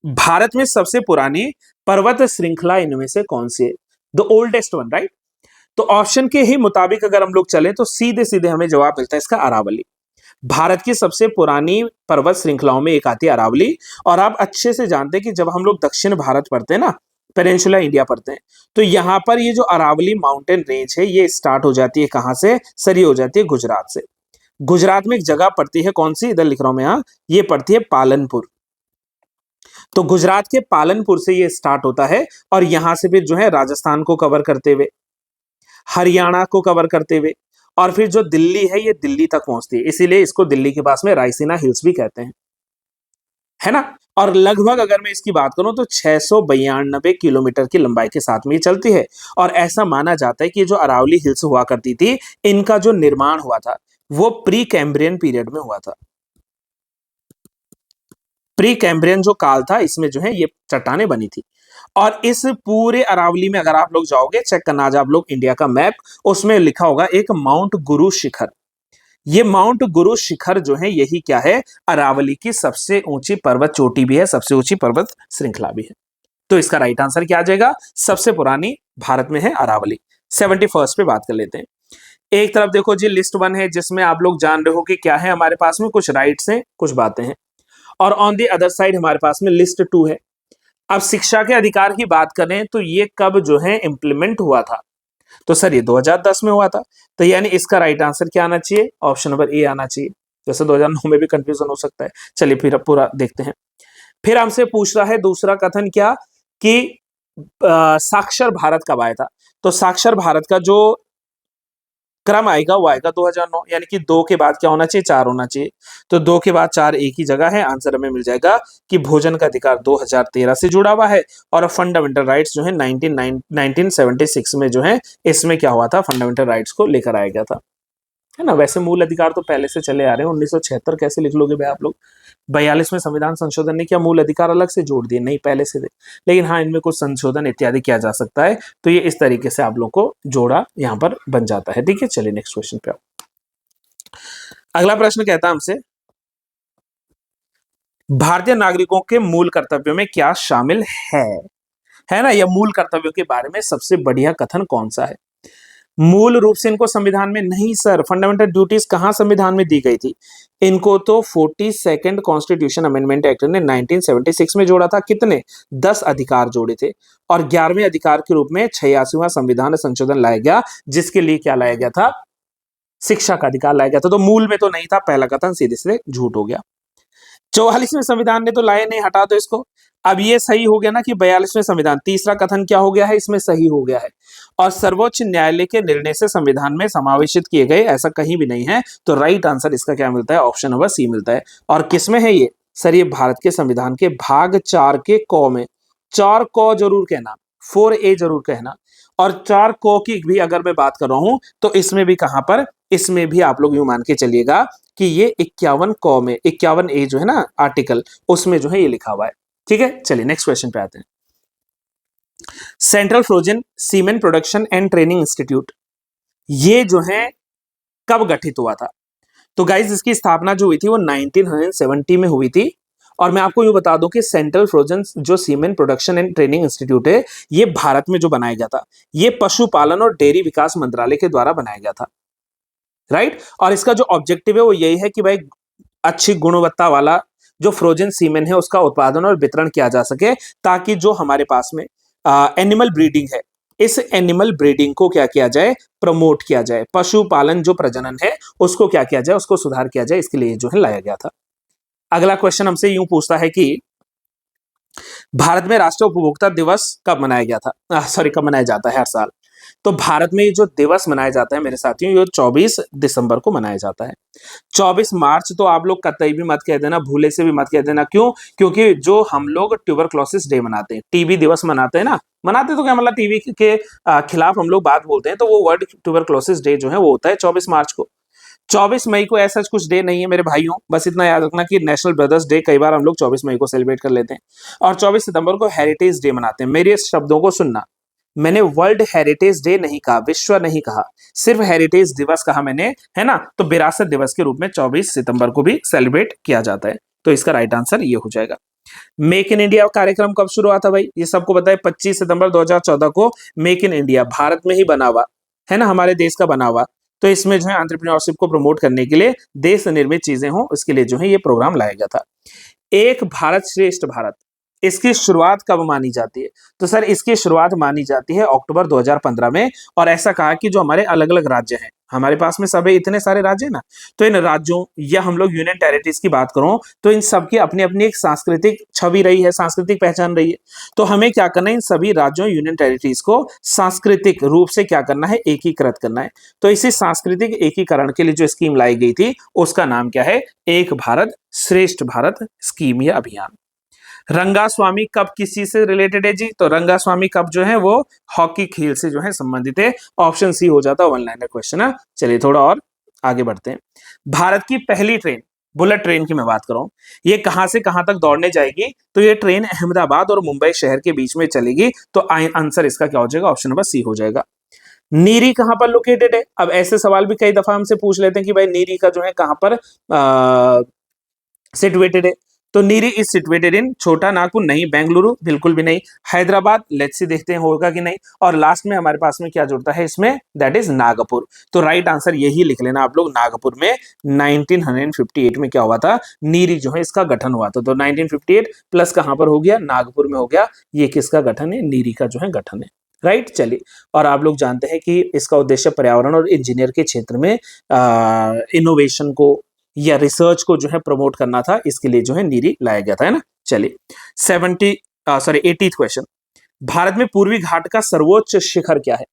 भारत में सबसे पुरानी पर्वत श्रृंखला इनमें से कौन सी है? The oldest one, right. तो ऑप्शन के ही मुताबिक अगर हम लोग चले तो सीधे सीधे हमें जवाब मिलता है इसका अरावली। भारत की सबसे पुरानी पर्वत श्रृंखलाओं में एक आती है अरावली। और आप अच्छे से जानते हैं कि जब हम लोग दक्षिण भारत पढ़ते हैं ना, पेनिनसुला इंडिया पढ़ते हैं, तो यहां पर ये जो अरावली माउंटेन रेंज है ये स्टार्ट हो जाती है कहां से, सर ये हो जाती है गुजरात से। गुजरात में एक जगह पड़ती है कौन सी, इधर लिख रहा हूं मैं, यहां ये पड़ती है पालनपुर। तो गुजरात के पालनपुर से ये स्टार्ट होता है और यहां से फिर जो है राजस्थान को कवर करते हुए, हरियाणा को कवर करते हुए, और फिर जो दिल्ली है ये दिल्ली तक पहुंचती है, इसीलिए इसको दिल्ली के पास में रायसीना हिल्स भी कहते हैं, है ना। और लगभग अगर मैं इसकी बात करूं तो 692 किलोमीटर की लंबाई के साथ में ये चलती है। और ऐसा माना जाता है कि जो अरावली हिल्स हुआ करती थी, इनका जो निर्माण हुआ था वो प्री कैम्ब्रियन पीरियड में हुआ था। प्री कैम्ब्रियन जो काल था इसमें जो है ये चट्टानें बनी थी। और इस पूरे अरावली में अगर आप लोग जाओगे, चेक करना आज आप लोग इंडिया का मैप, उसमें लिखा होगा एक माउंट गुरु शिखर। ये माउंट गुरु शिखर जो है यही क्या है, अरावली की सबसे ऊंची पर्वत चोटी भी है, सबसे ऊंची पर्वत श्रृंखला भी है। तो इसका राइट आंसर क्या आ जाएगा, सबसे पुरानी भारत में है अरावली। 71st पे बात कर लेते हैं। एक तरफ देखो जी लिस्ट 1 है जिसमें आप लोग जान रहे हो कि क्या है, हमारे पास में कुछ राइट्स हैं कुछ बातें हैं। और ऑन दी अदर साइड हमारे पास में लिस्ट 2 है। अब शिक्षा के अधिकार की बात करें तो ये कब जो है इंप्लीमेंट हुआ था, तो सर ये 2010 में हुआ था। तो यानी इसका राइट आंसर क्या आना चाहिए, ऑप्शन नंबर ए आना चाहिए। जैसे 2009 में भी कंफ्यूजन हो सकता है। चलिए फिर अब पूरा देखते हैं। फिर हमसे पूछ रहा है दूसरा कथन क्या, कि साक्षर भारत कब आया था। तो साक्षर भारत का जो क्रम आएगा वो आएगा 2009, यानी कि 2 के बाद क्या होना चाहिए, 4 होना चाहिए। तो 2 के बाद 4 एक ही जगह है, आंसर हमें मिल जाएगा कि भोजन का अधिकार 2013 से जुड़ा हुआ है। और फंडामेंटल राइट्स जो है 1976 में जो है इसमें क्या हुआ था, फंडामेंटल राइट्स को लेकर आया गया था, है ना। वैसे मूल अधिकार तो पहले से चले आ रहे हैं, 1976 कैसे लिख लोगे भाई आप लोग। 42 में संविधान संशोधन ने क्या मूल अधिकार अलग से जोड़ दिए, नहीं पहले से थे, लेकिन हाँ इनमें कुछ संशोधन इत्यादि किया जा सकता है। तो ये इस तरीके से आप लोग को जोड़ा यहाँ पर बन जाता है, ठीक है। चलिए नेक्स्ट क्वेश्चन पे आओ। अगला प्रश्न कहता है हमसे, भारतीय नागरिकों के मूल कर्तव्यों में क्या शामिल है ना। यह मूल कर्तव्यों के बारे में सबसे बढ़िया कथन कौन सा है। मूल रूप से इनको संविधान में नहीं सर, फंडामेंटल ड्यूटीज कहां संविधान में दी गई थी, इनको तो 42nd कॉन्स्टिट्यूशन अमेंडमेंट एक्ट ने 1976 में जोड़ा था। कितने, 10 अधिकार जोड़े थे। और 11वें अधिकार के रूप में 86वां संविधान संशोधन लाया गया, जिसके लिए क्या लाया गया था, शिक्षा का अधिकार लाया गया था। तो मूल में तो नहीं था, पहला कथन सीधे सीधे झूठ हो गया। 44वें संविधान ने तो लाए नहीं, हटा दो इसको। अब ये सही हो गया ना कि 42वें संविधान, तीसरा कथन क्या हो गया है, इसमें सही हो गया है। और सर्वोच्च न्यायालय के निर्णय से संविधान में समावेशित किए गए, ऐसा कहीं भी नहीं है। तो राइट आंसर इसका क्या मिलता है, ऑप्शन नंबर सी मिलता है। और किसमें है ये, सर ये भारत के संविधान के भाग 4 के क में। 4 क जरूर कहना, 4A जरूर कहना। और 4 क की भी अगर मैं बात कर रहा हूं तो इसमें भी कहां पर, इसमें भी आप लोग यूं मान के चलिएगा कि ये 51 क में, 51A जो है ना आर्टिकल, उसमें जो है ये लिखा हुआ है, ठीक है। चलिए नेक्स्ट क्वेश्चन पे आते हैं। Central frozen cement production and training institute, ये जो है कब गठित हुआ था। तो गाइज इसकी स्थापना जो हुई थी वो 1970 में हुई थी। और मैं आपको यूं बता दूं कि सेंट्रल फ्रोजन जो cement production and training institute है, ये भारत में जो बनाया गया था, ये पशुपालन और डेयरी विकास मंत्रालय के द्वारा बनाया गया था, राइट। और इसका जो ऑब्जेक्टिव है वो यही है कि भाई अच्छी गुणवत्ता वाला जो फ्रोजन सीमेन है उसका उत्पादन और वितरण किया जा सके, ताकि जो हमारे पास में एनिमल ब्रीडिंग है, इस एनिमल ब्रीडिंग को क्या किया जाए, प्रमोट किया जाए, पशुपालन जो प्रजनन है उसको क्या किया जाए, उसको सुधार किया जाए, इसके लिए जो है लाया गया था। अगला क्वेश्चन हमसे यूं पूछता है कि भारत में राष्ट्रीय उपभोक्ता दिवस कब मनाया गया था, सॉरी कब मनाया जाता है हर साल। तो भारत में ये जो दिवस मनाया जाता है मेरे साथियों, ये 24 दिसंबर को मनाया जाता है। 24 मार्च तो आप लोग कतई भी मत कह देना, भूले से भी मत कह देना। क्यों? क्योंकि जो हम लोग ट्यूबरक्लोसिस डे मनाते हैं, टीबी दिवस मनाते हैं ना, मनाते तो क्या मतलब टीबी के खिलाफ हम लोग बात बोलते हैं, तो वो वर्ल्ड ट्यूबरक्लोसिस डे जो है वो होता है 24 मार्च को। 24 मई को ऐसा कुछ डे नहीं है मेरे भाइयों, बस इतना याद रखना कि नेशनल ब्रदर्स डे कई बार हम लोग 24 मई को सेलिब्रेट कर लेते हैं, और 24 सितंबर को हेरिटेज डे मनाते हैं। मेरे इस शब्दों को सुनना, मैंने वर्ल्ड हेरिटेज डे नहीं कहा, विश्व नहीं कहा, सिर्फ हेरिटेज दिवस कहा मैंने, है ना। तो विरासत दिवस के रूप में 24 सितंबर को भी सेलिब्रेट किया जाता है। तो इसका राइट आंसर ये हो जाएगा। मेक इन इंडिया कार्यक्रम कब शुरू हुआ था भाई, ये सबको पता है, 25 सितंबर 2014 को मेक इन इंडिया, भारत में ही बना हुआ है ना, हमारे देश का बना हुआ। तो इसमें जो है एंटरप्रेन्योरशिप को प्रमोट करने के लिए, देश निर्मित चीजें हो, इसके लिए जो है ये प्रोग्राम लाया गया था। एक भारत श्रेष्ठ भारत, इसकी शुरुआत कब मानी जाती है? तो सर इसकी शुरुआत मानी जाती है अक्टूबर 2015 में। और ऐसा कहा कि जो हमारे अलग अलग राज्य हैं, हमारे पास में सब इतने सारे राज्य हैं ना, तो इन राज्यों या हम लोग यूनियन टेरिटरीज की बात करूं तो इन सबकी अपनी अपनी एक सांस्कृतिक छवि रही है, सांस्कृतिक पहचान रही है। तो हमें क्या करना है, इन सभी राज्यों यूनियन टेरिटरीज को सांस्कृतिक रूप से क्या करना है, एकीकृत करना है। तो इसी सांस्कृतिक एकीकरण के लिए जो स्कीम लाई गई थी उसका नाम क्या है, एक भारत श्रेष्ठ भारत स्कीम या अभियान। रंगास्वामी कप किस चीज से रिलेटेड है जी? तो रंगास्वामी कप जो है वो हॉकी खेल से जो है संबंधित है। ऑप्शन सी हो जाता है, वन लाइनर क्वेश्चन है। चलिए थोड़ा और आगे बढ़ते हैं। भारत की पहली ट्रेन, बुलेट ट्रेन की मैं बात कर रहा हूं, ये कहां से कहां तक दौड़ने जाएगी? तो ये ट्रेन अहमदाबाद और मुंबई शहर के बीच में चलेगी। तो आंसर इसका क्या हो जाएगा, ऑप्शन नंबर सी हो जाएगा। नीरी कहां पर लोकेटेड है? अब ऐसे सवाल भी कई दफा हमसे पूछ लेते हैं कि भाई नीरी का जो है कहां पर सिचुएटेड है। तो नीरी इज सिचुएटेड इन छोटा नागपुर, नहीं। बेंगलुरु, बिल्कुल भी नहीं। हैदराबाद, लेट्स सी देखते हैं होगा कि नहीं। और लास्ट में हमारे पास में क्या जुड़ता है इसमें, दैट इज नागपुर। तो राइट आंसर यही लिख लेना आप लोग, नागपुर में 1958 में क्या हुआ था, नीरी जो है इसका गठन हुआ था। तो 1958 प्लस कहां पर हो गया, नागपुर में हो गया। ये किसका गठन है, नीरी का जो है गठन है, राइट। चलिए, और आप लोग जानते हैं कि इसका उद्देश्य पर्यावरण और इंजीनियर के क्षेत्र में इनोवेशन को या रिसर्च को जो है प्रमोट करना था, इसके लिए जो है नीरी लाया गया था, है ना। चलिए 80th क्वेश्चन, भारत में पूर्वी घाट का सर्वोच्च शिखर क्या है?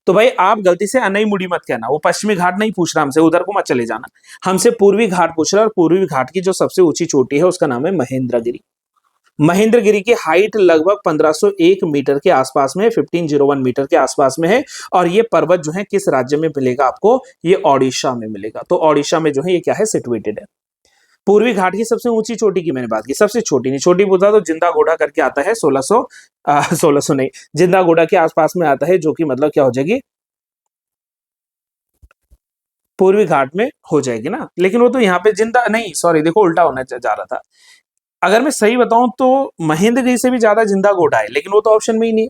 तो भाई आप गलती से अनई मुड़ी मत कहना, वो पश्चिमी घाट नहीं पूछ रहा हमसे, उधर को मत चले जाना, हमसे पूर्वी घाट पूछ रहा है। और पूर्वी घाट की जो सबसे ऊंची चोटी है उसका नाम है महेंद्रगिरी। महेंद्रगिरी की हाइट लगभग 1501 मीटर के आसपास में, 1501 मीटर के आसपास में है। और ये पर्वत जो है किस राज्य में मिलेगा आपको, ये ओडिशा में मिलेगा। तो ओडिशा में जो है ये क्या है, सिचुएटेड है। पूर्वी घाट की सबसे ऊंची चोटी की मैंने बात की, सबसे छोटी नहीं, छोटी बोलता तो जिंदा घोड़ा करके आता है 1600 नहीं, जिंदा घोड़ा के आसपास में आता है, जो कि मतलब क्या हो जाएगी, पूर्वी घाट में हो जाएगी ना। लेकिन वो तो यहाँ पे जिंदा नहीं, सॉरी देखो उल्टा होने जा रहा था। अगर मैं सही बताऊं तो महेंद्रगिरी से भी ज्यादा जिंदा घोड़ा है, लेकिन वो तो ऑप्शन में ही नहीं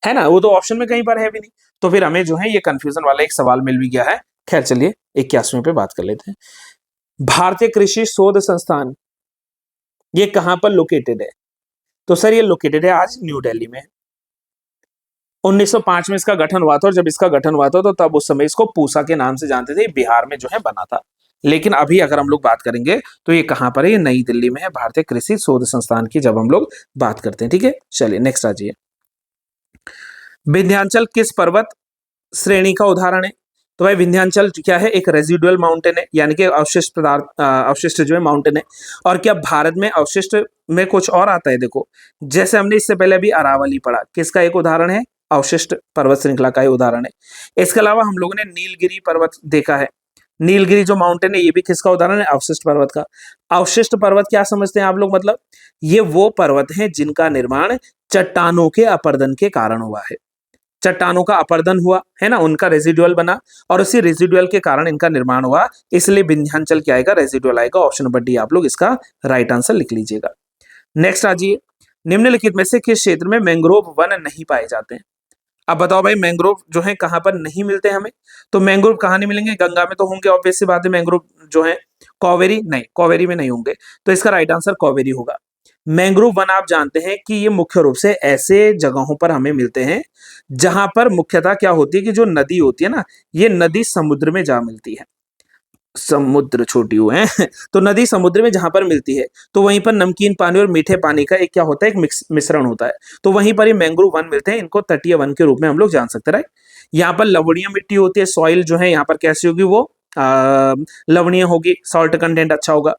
है ना, वो तो ऑप्शन में कहीं पर है भी नहीं। तो फिर हमें जो है ये कंफ्यूजन वाला एक सवाल मिल भी गया है। खैर चलिए 81वें पे बात कर लेते हैं। भारतीय कृषि शोध संस्थान ये कहां पर लोकेटेड है? तो सर ये लोकेटेड है आज न्यू दिल्ली में। 1905 में इसका गठन हुआ था, और जब इसका गठन हुआ था तो तब उस समय इसको पूसा के नाम से जानते थे, बिहार में जो है बना था। लेकिन अभी अगर हम लोग बात करेंगे तो ये कहां पर है, ये नई दिल्ली में है, भारतीय कृषि शोध संस्थान की जब हम लोग बात करते हैं। ठीक है, चलिए नेक्स्ट आ जाइए। विंध्याचल किस पर्वत श्रेणी का उदाहरण है? तो भाई विंध्याचल क्या है, एक रेजिडुअल माउंटेन है, यानी कि अवशिष्ट पदार्थ, अवशिष्ट जो है माउंटेन है। और क्या भारत में अवशिष्ट में कुछ और आता है? देखो जैसे हमने इससे पहले अभी अरावली पढ़ा, किसका एक उदाहरण है, अवशिष्ट पर्वत श्रृंखला का ही उदाहरण है। इसके अलावा हम लोगों ने नीलगिरी पर्वत देखा है, नीलगिरी जो माउंटेन है ये भी किसका उदाहरण है, अवशिष्ट पर्वत का। अवशिष्ट पर्वत क्या समझते हैं आप लोग, मतलब ये वो पर्वत हैं जिनका निर्माण चट्टानों के अपरदन के कारण हुआ है। चट्टानों का अपरदन हुआ है ना, उनका रेजिडुअल बना, और उसी रेजिडुअल के कारण इनका निर्माण हुआ, इसलिए विंध्याचल क्या आएगा, रेजिडुअल आएगा। ऑप्शन नंबर डी आप लोग इसका राइट आंसर लिख लीजिएगा। नेक्स्ट आ जाइए, निम्नलिखित में से किस क्षेत्र में मैंग्रोव वन नहीं पाए जाते हैं? अब बताओ भाई, मैंग्रोव जो है कहाँ पर नहीं मिलते हमें? तो मैंग्रोव कहाँ नहीं मिलेंगे? गंगा में तो होंगे, ऑब्वियस सी बात है। मैंग्रोव जो है कावेरी, नहीं कावेरी में नहीं होंगे, तो इसका राइट आंसर कावेरी होगा। मैंग्रोव वन आप जानते हैं कि ये मुख्य रूप से ऐसे जगहों पर हमें मिलते हैं जहां पर मुख्यतः क्या होती है कि जो नदी होती है ना, ये नदी समुद्र में जा मिलती है। समुद्र छोटी हुए हैं तो नदी समुद्र में जहां पर मिलती है, तो वहीं पर नमकीन पानी और मीठे पानी का एक क्या होता है, एक मिश्रण होता है। तो वहीं पर ये मैंग्रोव वन मिलते हैं, इनको तटीय वन के रूप में हम लोग जान सकते हैं, राइट। यहाँ पर लवणीय मिट्टी होती है, सॉइल जो है यहाँ पर कैसी होगी, वो लवणीय होगी, सॉल्ट कंटेंट अच्छा होगा।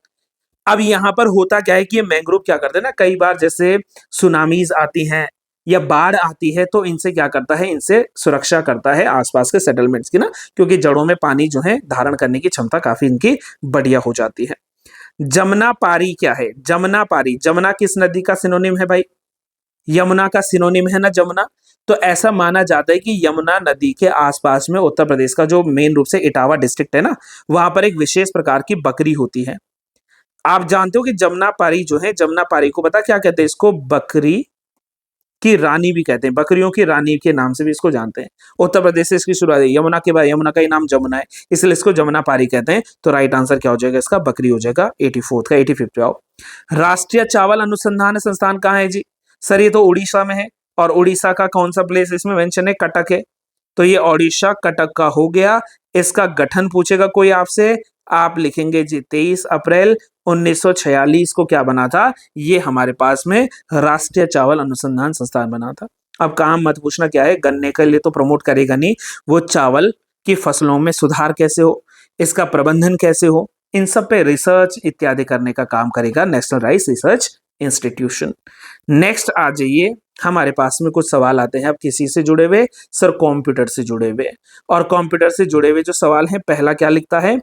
अब यहाँ पर होता क्या है कि ये मैंग्रोव क्या करते हैं ना, कई बार जैसे सुनामीज आती हैं या बाढ़ आती है, तो इनसे क्या करता है, इनसे सुरक्षा करता है आसपास के सेटलमेंट्स की ना, क्योंकि जड़ों में पानी जो है धारण करने की क्षमता काफी इनकी बढ़िया हो जाती है। जमुना पारी क्या है? जमुना पारी, जमुना किस नदी का सिनोनिम है भाई? यमुना का सिनोनिम है ना जमुना। तो ऐसा माना जाता है कि यमुना नदी के आसपास में उत्तर प्रदेश का जो मेन रूप से इटावा डिस्ट्रिक्ट है ना, वहां पर एक विशेष प्रकार की बकरी होती है। आप जानते हो कि जमुना पारी जो है, जमुना पारी को पता क्या कहते हैं? इसको बकरी की रानी भी कहते हैं, बकरियों की रानी के नाम से भी इसको जानते हैं। उत्तर प्रदेश से इसकी शुरुआत है, यमुना के बाद यमुना का ही नाम जमुना है, इसलिए इसको जमुना पारी कहते हैं। तो राइट आंसर क्या हो जाएगा इसका? बकरी हो जाएगा। 84th का 85th पे आओ। राष्ट्रीय चावल अनुसंधान संस्थान कहाँ है जी? सर ये तो उड़ीसा में है, और उड़ीसा का कौन सा प्लेस इसमें मेंशन है? कटक है। तो ये ओडिशा कटक का हो गया। इसका गठन पूछेगा कोई आपसे, आप लिखेंगे जी 23 अप्रैल 1946 को क्या बना था? ये हमारे पास में राष्ट्रीय चावल अनुसंधान संस्थान बना था। अब काम मत पूछना क्या है, गन्ने के लिए तो प्रमोट करेगा नहीं, वो चावल की फसलों में सुधार कैसे हो, इसका प्रबंधन कैसे हो, इन सब पे रिसर्च इत्यादि करने का काम करेगा national rice research institution. Next आ जाइए, हमारे पास में कुछ सवाल आते हैं अब किसी से जुड़े हुए, सर कंप्यूटर से जुड़े हुए। और कंप्यूटर से जुड़े हुए जो सवाल हैं, पहला क्या लिखता है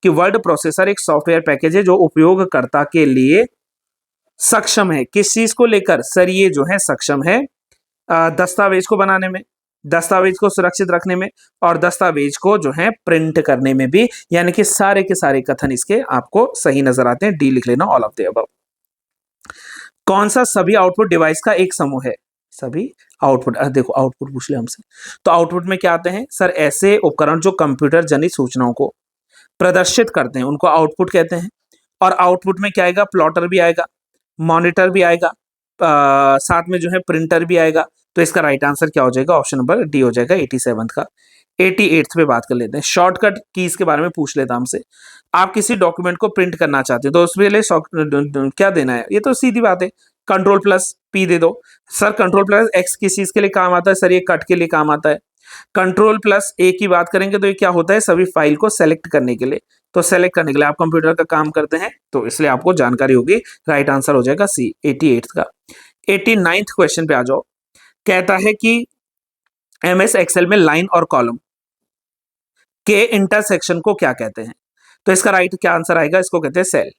कि वर्ड प्रोसेसर एक सॉफ्टवेयर पैकेज है जो उपयोगकर्ता के लिए सक्षम है। किस चीज को लेकर? सर ये जो है सक्षम है दस्तावेज को बनाने में, दस्तावेज को सुरक्षित रखने में, और दस्तावेज को जो है प्रिंट करने में भी। यानी कि सारे के सारे कथन इसके आपको सही नजर आते हैं। डी लिख लेना, ऑल ऑफ द अबव। कौन सा सभी आउटपुट डिवाइस का एक समूह है? सभी आउटपुट, देखो आउटपुट पूछ ले हमसे, तो आउटपुट में क्या आते हैं सर? ऐसे उपकरण जो कंप्यूटर जनित सूचनाओं को प्रदर्शित करते हैं, उनको आउटपुट कहते हैं। और आउटपुट में क्या आएगा? प्लॉटर भी आएगा, मॉनिटर भी आएगा, साथ में जो है प्रिंटर भी आएगा। तो इसका राइट आंसर क्या हो जाएगा? ऑप्शन नंबर डी हो जाएगा 87th का। 88th पे बात कर लेते हैं, शॉर्टकट कीज के बारे में पूछ लेता हमसे। आप किसी डॉक्यूमेंट को प्रिंट करना चाहते हो तो उसके लिए क्या देना है? ये तो सीधी बात है, कंट्रोल प्लस पी दे दो। सर कंट्रोल प्लस एक्स किस चीज के लिए काम आता है? सर ये कट के लिए काम आता है। कंट्रोल प्लस ए की बात करेंगे तो ये क्या होता है? सभी फाइल को सेलेक्ट करने के लिए। तो सेलेक्ट करने के लिए आप कंप्यूटर का काम करते हैं, तो इसलिए आपको जानकारी होगी। राइट आंसर हो जाएगा सी 88th का। 89th क्वेश्चन पे आ जाओ। कहता है कि एमएस एक्सेल में लाइन और कॉलम के इंटरसेक्शन को क्या कहते हैं? तो इसका राइट क्या आंसर आएगा? इसको कहते हैं सेल।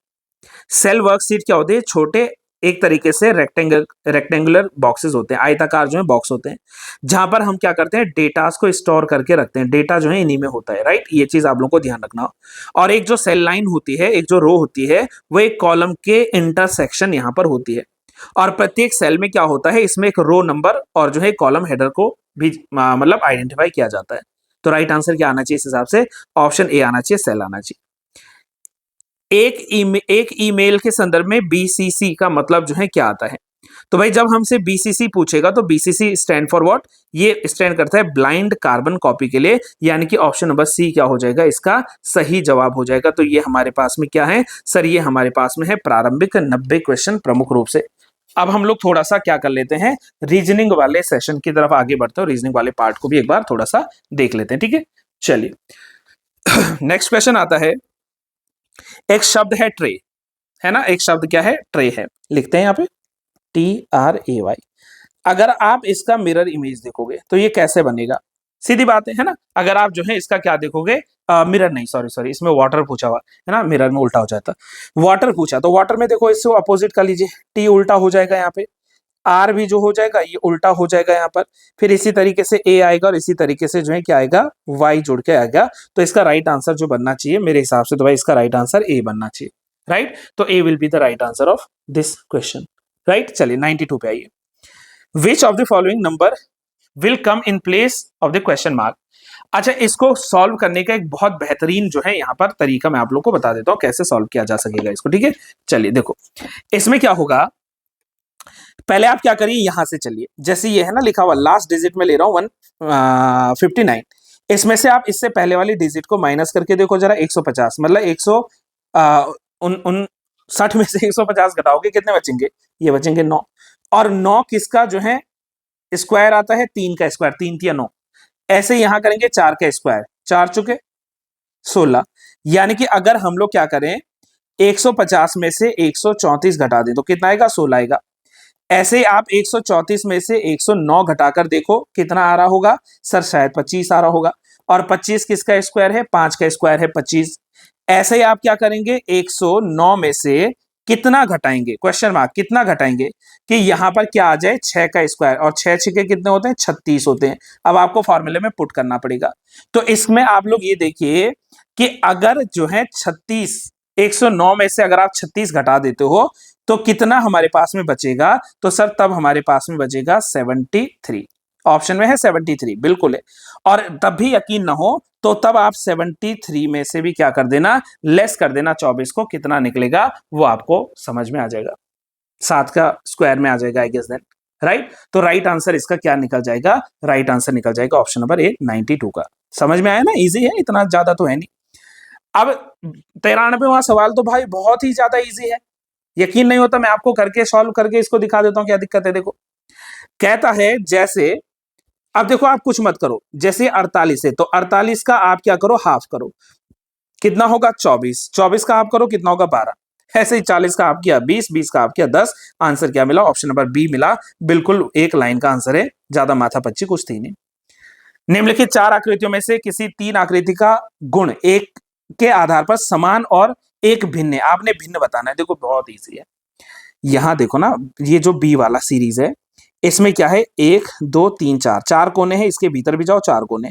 सेल वर्कशीट क्या होते हैं? छोटे एक तरीके से रेक्टेंगुलर बॉक्सेस होते हैं, आयताकार जो है बॉक्स होते हैं, जहां पर हम क्या करते हैं? डेटास को स्टोर करके रखते हैं। डेटा जो है इन्हीं में होता है, राइट। ये चीज आप लोगों को ध्यान रखना। और एक जो सेल लाइन होती है, एक जो रो होती है, वो एक कॉलम के इंटरसेक्शन यहां पर होती है। और प्रत्येक सेल में क्या होता है? इसमें एक रो नंबर और जो है कॉलम हेडर को भी मतलब आइडेंटिफाई किया जाता है। तो राइट आंसर क्या आना चाहिए इस हिसाब से? ऑप्शन ए आना चाहिए, सेल आना चाहिए। एक ईमेल के संदर्भ में बीसीसी का मतलब जो है क्या आता है? तो भाई जब हमसे बीसीसी पूछेगा तो बीसीसी स्टैंड फॉर व्हाट? ये स्टैंड करता है ब्लाइंड कार्बन कॉपी के लिए। यानी कि ऑप्शन नंबर सी क्या हो जाएगा? इसका सही जवाब हो जाएगा। तो ये हमारे पास में क्या है सर? ये हमारे पास में है प्रारंभिक 90 क्वेश्चन प्रमुख रूप से। अब हम लोग थोड़ा सा क्या कर लेते हैं, रीजनिंग वाले सेशन की तरफ आगे बढ़ते हैं, रीजनिंग वाले पार्ट को भी एक बार थोड़ा सा देख लेते हैं, ठीक है। चलिए नेक्स्ट क्वेश्चन आता है। एक शब्द है ट्रे, है ना, एक शब्द क्या है? ट्रे है। लिखते हैं यहाँ पे TRAY। अगर आप इसका मिरर इमेज देखोगे तो ये कैसे बनेगा? सीधी बात है ना। अगर आप जो है इसका क्या देखोगे, मिरर नहीं, सॉरी इसमें वाटर पूछा हुआ है ना, मिरर में उल्टा हो जाता। वाटर पूछा तो वाटर में देखो इससे अपोजिट कर लीजिए, टी उल्टा हो जाएगा यहाँ पे, आर भी जो हो जाएगा ये उल्टा हो जाएगा यहाँ पर, फिर इसी तरीके से ए आएगा और इसी तरीके से जो है क्या आएगा? वाई जुड़ के आएगा। तो इसका राइट आंसर जो बनना चाहिए मेरे हिसाब से, तो भाई इसका राइट आंसर ए बनना चाहिए, राइट। तो A will be the right answer of this question, right. चलिए 92 पे आइए। Which of the following number will come in place of the question mark. अच्छा, इसको सॉल्व करने का एक बहुत बेहतरीन जो है यहाँ पर तरीका मैं आप लोग को बता देता हूँ कैसे सॉल्व किया जा सकेगा इसको, ठीक है। चलिए देखो, इसमें क्या होगा, पहले आप क्या करिए, यहां से चलिए, जैसे ये है ना लिखा हुआ, लास्ट डिजिट में ले रहा हूं 159, इसमें से आप इससे पहले वाली डिजिट को माइनस करके देखो जरा, 150 मतलब 160 में से 150 घटाओगे कितने बचेंगे, ये बचेंगे 9। और 9 किसका जो है स्क्वायर आता है, 3 का स्क्वायर, 3 तिया 9। ऐसे यहां करेंगे 4 का स्क्वायर, 4 चुके 16। यानी कि अगर हम लोग क्या करें, 150 में से 134 घटा दें तो कितना आएगा, 16 आएगा। ऐसे आप 134 में से 109 घटाकर देखो कितना आ रहा होगा, सर शायद 25 आ रहा होगा। और 25 किसका स्क्वायर है, 5 का स्क्वायर है 25। ऐसे ही आप क्या करेंगे, 109 में से कितना घटाएंगे, क्वेश्चन मार्क, कितना घटाएंगे कि यहां पर क्या आ जाए, 6 का स्क्वायर, और 6 छिके कितने होते हैं, 36 होते हैं। अब आपको फॉर्मूले में पुट करना पड़ेगा। तो इसमें आप लोग ये देखिए कि अगर जो है 36, 109 में से अगर आप 36 घटा देते हो तो कितना हमारे पास में बचेगा, तो सर तब हमारे पास में बचेगा 73। ऑप्शन में है 73, बिल्कुल है। और तब भी यकीन ना हो तो तब आप 73 में से भी क्या कर देना, लेस कर देना 24 को, कितना निकलेगा वो आपको समझ में आ जाएगा, 7 का स्क्वायर में आ जाएगा आई गेस देन, राइट। तो राइट आंसर इसका क्या निकल जाएगा, राइट आंसर निकल जाएगा ऑप्शन नंबर ए 92 का। समझ में आया ना, इजी है, इतना ज्यादा तो है नहीं। अब 93वां सवाल तो भाई बहुत ही ज्यादा इजी है, यकीन नहीं होता मैं आपको करके सॉल्व करके इसको दिखा देता हूं क्या दिक्कत है। देखो, कहता है जैसे, अब देखो आप कुछ मत करो, जैसे 48 है तो 48 का आप क्या करो, हाफ करो, कितना होगा 24, 24 का आप करो कितना होगा 12, ऐसे ही 40 का आप किया 20, 20 का आप किया 10। आंसर क्या मिला, ऑप्शन नंबर बी मिला, बिल्कुल एक लाइन का आंसर है, ज्यादा माथा पच्ची कुछ थी नहीं। निम्नलिखित 4 आकृतियों में से किसी 3 आकृति का गुण एक के आधार पर समान और एक भिन्न है, आपने भिन्न बताना है। देखो बहुत ईजी है, यहां देखो ना, ये जो बी वाला सीरीज है इसमें क्या है, 1 2 3 4, 4 कोने हैं, इसके भीतर भी जाओ 4 कोने,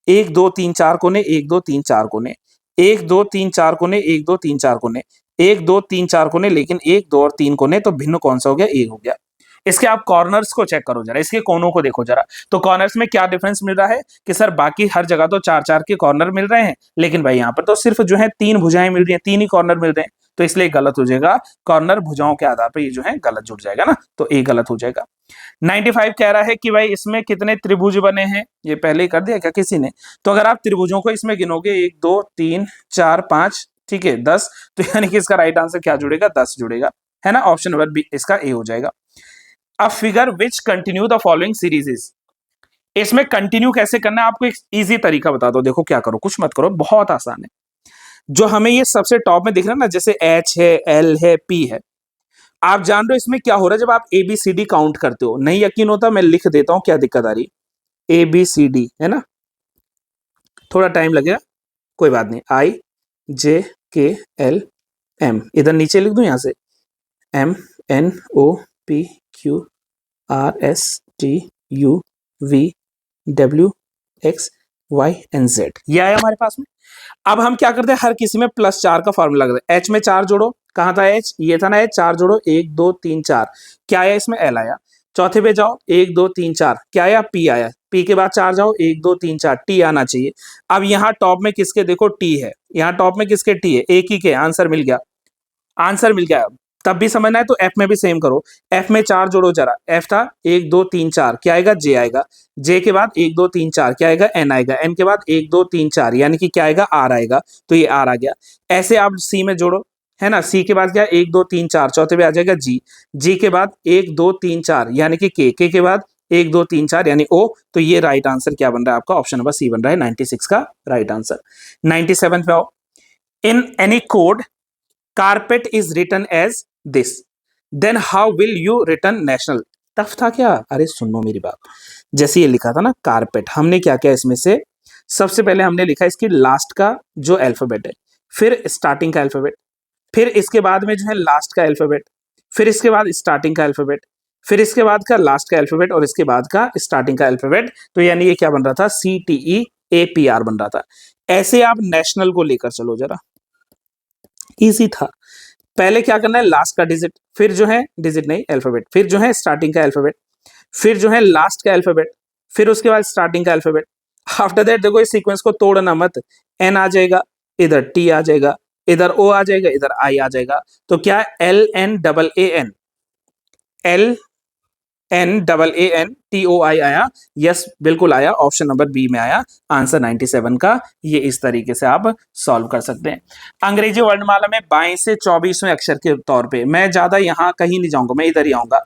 1 2 3 4 कोने, 1 2 3 4 कोने, 1 2 3 4 कोने, 1 2 3 4 कोने, 1 2 3 4 कोने, लेकिन 1 2 और 3 कोने, तो भिन्न कौन सा हो गया, ए हो गया। इसके आप कॉर्नर्स को चेक करो जरा, इसके कोनों को देखो जरा, तो कॉर्नर्स में क्या डिफरेंस मिल रहा है कि सर बाकी हर जगह तो 4 4 के कॉर्नर मिल रहे हैं, लेकिन भाई यहाँ पर तो सिर्फ जो है 3 भुजाएं मिल रही हैं, 3 ही कॉर्नर मिल रहे हैं, तो इसलिए गलत हो जाएगा, कॉर्नर भुजाओं के आधार पर ये जो है गलत जुड़ जाएगा ना, तो ए गलत हो जाएगा। 95 कह रहा है कि भाई इसमें कितने त्रिभुज बने हैं, ये पहले ही कर दिया क्या किसी ने, तो अगर आप त्रिभुजों को इसमें गिनोगे 1 2 3 4 5, ठीक है 10, तो यानी कि इसका राइट आंसर क्या जुड़ेगा, 10 जुड़ेगा, है ना, ऑप्शन नंबर बी इसका ए हो जाएगा। A figure which continue the following series, इसमें कंटिन्यू कैसे करना है आपको एक इजी तरीका बता दो। देखो क्या करो, कुछ मत करो, बहुत आसान है। जो हमें ये सबसे टॉप में दिख रहा है ना, जैसे एच है, एल है, पी है, आप जान रहे हो इसमें क्या हो रहा है, जब आप A B C D count करते हो, नहीं यकीन होता मैं लिख देता हूं क्या दिक्कत आ रही, ए बी सी डी है ना, थोड़ा टाइम लगेगा, कोई बात नहीं, आई जे के एल एम, इधर नीचे लिख दूं यहां से, M N O P Q R S T U V W X Y and Z, ये आया हमारे पास में। अब हम क्या करते हैं, हर किसी में +4 का फॉर्मूला लगता है, एच में 4 जोड़ो, कहां था एच, ये था ना एच, 4 जोड़ो, 1 2 3 4, क्या आया इसमें, एल आया। चौथे पे जाओ, 1 2 3 4, क्या आया, पी आया, पी के बाद 4 जाओ, 1 2 3 4, टी आना चाहिए। अब यहाँ टॉप में किसके देखो, टी है, यहाँ टॉप में किसके टी है, एक ही के, आंसर मिल गया, आंसर मिल गया। तब भी समझना है तो एफ में भी सेम करो, एफ में 4 जोड़ो जरा, एफ था 1 2 3 4, क्या आएगा, जे आएगा, जे के बाद 1 2 3 4, क्या आएगा, एन आएगा, एन के बाद 1 2 3 4, यानी कि क्या आएगा, आर आएगा, तो ये आर आ गया। ऐसे आप सी में जोड़ो, है ना, सी के बाद क्या, 1 2 3 4, चौथे पे आ जाएगा जी, जी के बाद 1 2 3 4, यानी कि के बाद 1 2 3 4 यानी ओ, तो ये राइट आंसर क्या बन रहा है आपका, ऑप्शन नंबर सी बन रहा है 96 का राइट आंसर। 97 पे आओ, in any code carpet is written as this, then how will you return national, tough था क्या, अरे सुनो मेरी बात, जैसे ये लिखा था ना कारपेट, हमने क्या किया इसमें से, सबसे पहले हमने लिखा इसकी लास्ट का जो अल्फाबेट है, फिर स्टार्टिंग का अल्फाबेट, फिर इसके बाद में जो है लास्ट का अल्फाबेट, फिर इसके बाद स्टार्टिंग का अल्फाबेट, फिर इसके बाद का लास्ट का अल्फाबेट, और इसके बाद का स्टार्टिंग का अल्फाबेट, तो यानी ये क्या बन रहा था, CTEAPR बन रहा था। ऐसे आप नेशनल को लेकर चलो जरा, इजी था। पहले क्या करना है, लास्ट का डिजिट, फिर जो है डिजिट नहीं अल्फाबेट, फिर जो है स्टार्टिंग का अल्फाबेट, फिर जो है लास्ट का अल्फाबेट, फिर उसके बाद स्टार्टिंग का अल्फाबेट। आफ्टर दैट देखो इस सीक्वेंस को तोड़ना मत, एन आ जाएगा, इधर टी आ जाएगा, इधर ओ आ जाएगा, इधर आई आ जाएगा। तो क्या L N double A N, L N double A N T O I आया? यस बिल्कुल आया, ऑप्शन नंबर बी में आया आंसर 97 का। ये इस तरीके से आप सॉल्व कर सकते हैं। अंग्रेजी वर्णमाला में 22 से 24वें अक्षर के तौर पे मैं ज्यादा यहां कहीं नहीं जाऊंगा, मैं इधर ही आऊंगा,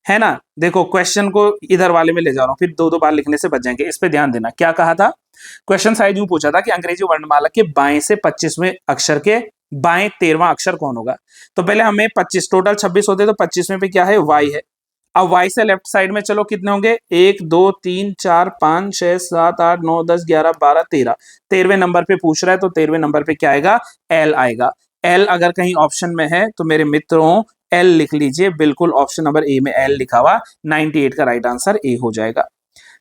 है ना। देखो क्वेश्चन को इधर वाले में ले जा रहा हूं, फिर दो दो बार लिखने से बच जाएंगे। इस पे ध्यान देना, क्या कहा था क्वेश्चन शायद यूं पूछा था कि अंग्रेजी वर्णमाला के 22 से 25वें अक्षर के बाएं 13वां अक्षर कौन होगा। तो पहले हमें 25, टोटल 26 होते, तो 25वें पे क्या है, वाई है। अब वाई से लेफ्ट साइड में चलो, कितने होंगे, 1 2 3 4 5 6 7 8 9 10 11 12 13। 13वें नंबर पे पूछ रहा है, तो 13वें नंबर पे क्या आएगा, एल आएगा। एल अगर कहीं ऑप्शन में है तो मेरे मित्रों एल लिख लीजिए, बिल्कुल ऑप्शन नंबर ए में एल लिखा हुआ, 98 का राइट आंसर ए हो जाएगा।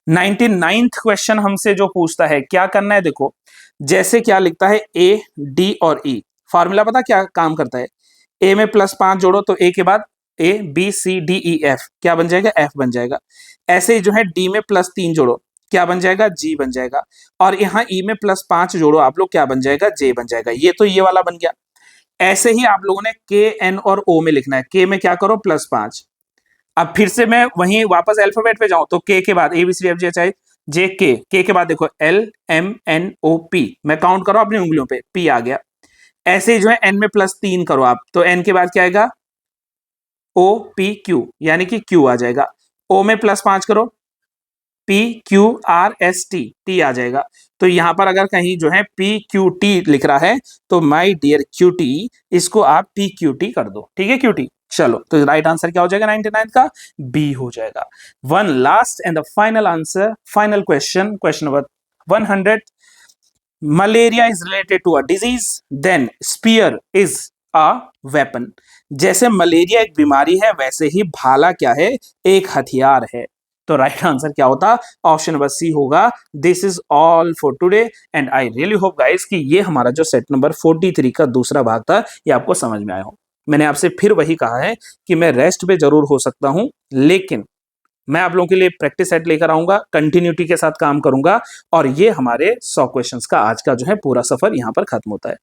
99th क्वेश्चन हमसे जो पूछता है, क्या करना है, देखो जैसे क्या लिखता है ए डी और ई, फॉर्मूला पता क्या काम करता है, ए में +5 जोड़ो तो ए के बाद A B C D E F क्या बन जाएगा, एफ बन जाएगा। ऐसे ही जो है डी में +3 जोड़ो क्या बन जाएगा, जी बन जाएगा। और यहाँ ई में +5 जोड़ो आप लोग, क्या बन जाएगा, जे बन जाएगा। ये तो ये वाला बन गया। ऐसे ही आप लोगों ने के एन और ओ में लिखना है, के में क्या करो +5। अब फिर से मैं वहीं वापस अल्फाबेट पे जाऊं तो के बाद A B C F G H I J के बाद देखो L M N O P, मैं काउंट करो अपनी उंगलियों पे, पी आ गया। ऐसे ही जो है एन में +3 करो आप, तो एन के बाद क्या आएगा, ओ पी क्यू, यानी कि क्यू आ जाएगा। ओ में +5 करो, P Q R S T, T आ जाएगा। तो यहां पर अगर कहीं जो है पी क्यू टी लिख रहा है तो माई डियर क्यू टी, इसको आप पी क्यू टी कर दो, ठीक है क्यू टी। चलो तो राइट आंसर क्या हो जाएगा 99 का, बी हो जाएगा। One last and the final answer, final question, question number 100। Malaria is related to a disease, then spear is a weapon. जैसे मलेरिया एक बीमारी है, वैसे ही भाला क्या है, एक हथियार है। तो राइट आंसर क्या होता, ऑप्शन नंबर सी होगा। This is all for today and I really hope guys कि ये हमारा जो सेट नंबर 43 का दूसरा भाग था, ये आपको समझ में आया हो। मैंने आपसे फिर वही कहा है कि मैं रेस्ट पे जरूर हो सकता हूं, लेकिन मैं आप लोगों के लिए प्रैक्टिस सेट लेकर आऊंगा, कंटिन्यूटी के साथ काम करूंगा, और ये हमारे 100 क्वेश्चंस का आज का जो है पूरा सफर यहां पर खत्म होता है।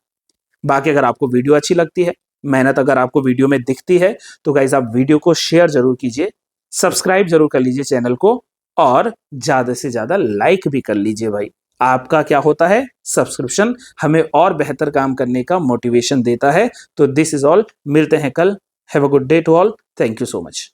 बाकी अगर आपको वीडियो अच्छी लगती है, मेहनत अगर आपको वीडियो में दिखती है, तो गाइज आप वीडियो को शेयर जरूर कीजिए, सब्सक्राइब जरूर कर लीजिए चैनल को, और ज्यादा से ज्यादा लाइक भी कर लीजिए भाई। आपका क्या होता है, सब्सक्रिप्शन हमें और बेहतर काम करने का मोटिवेशन देता है। तो दिस इज ऑल, मिलते हैं कल। Have a good day to all, thank you so much.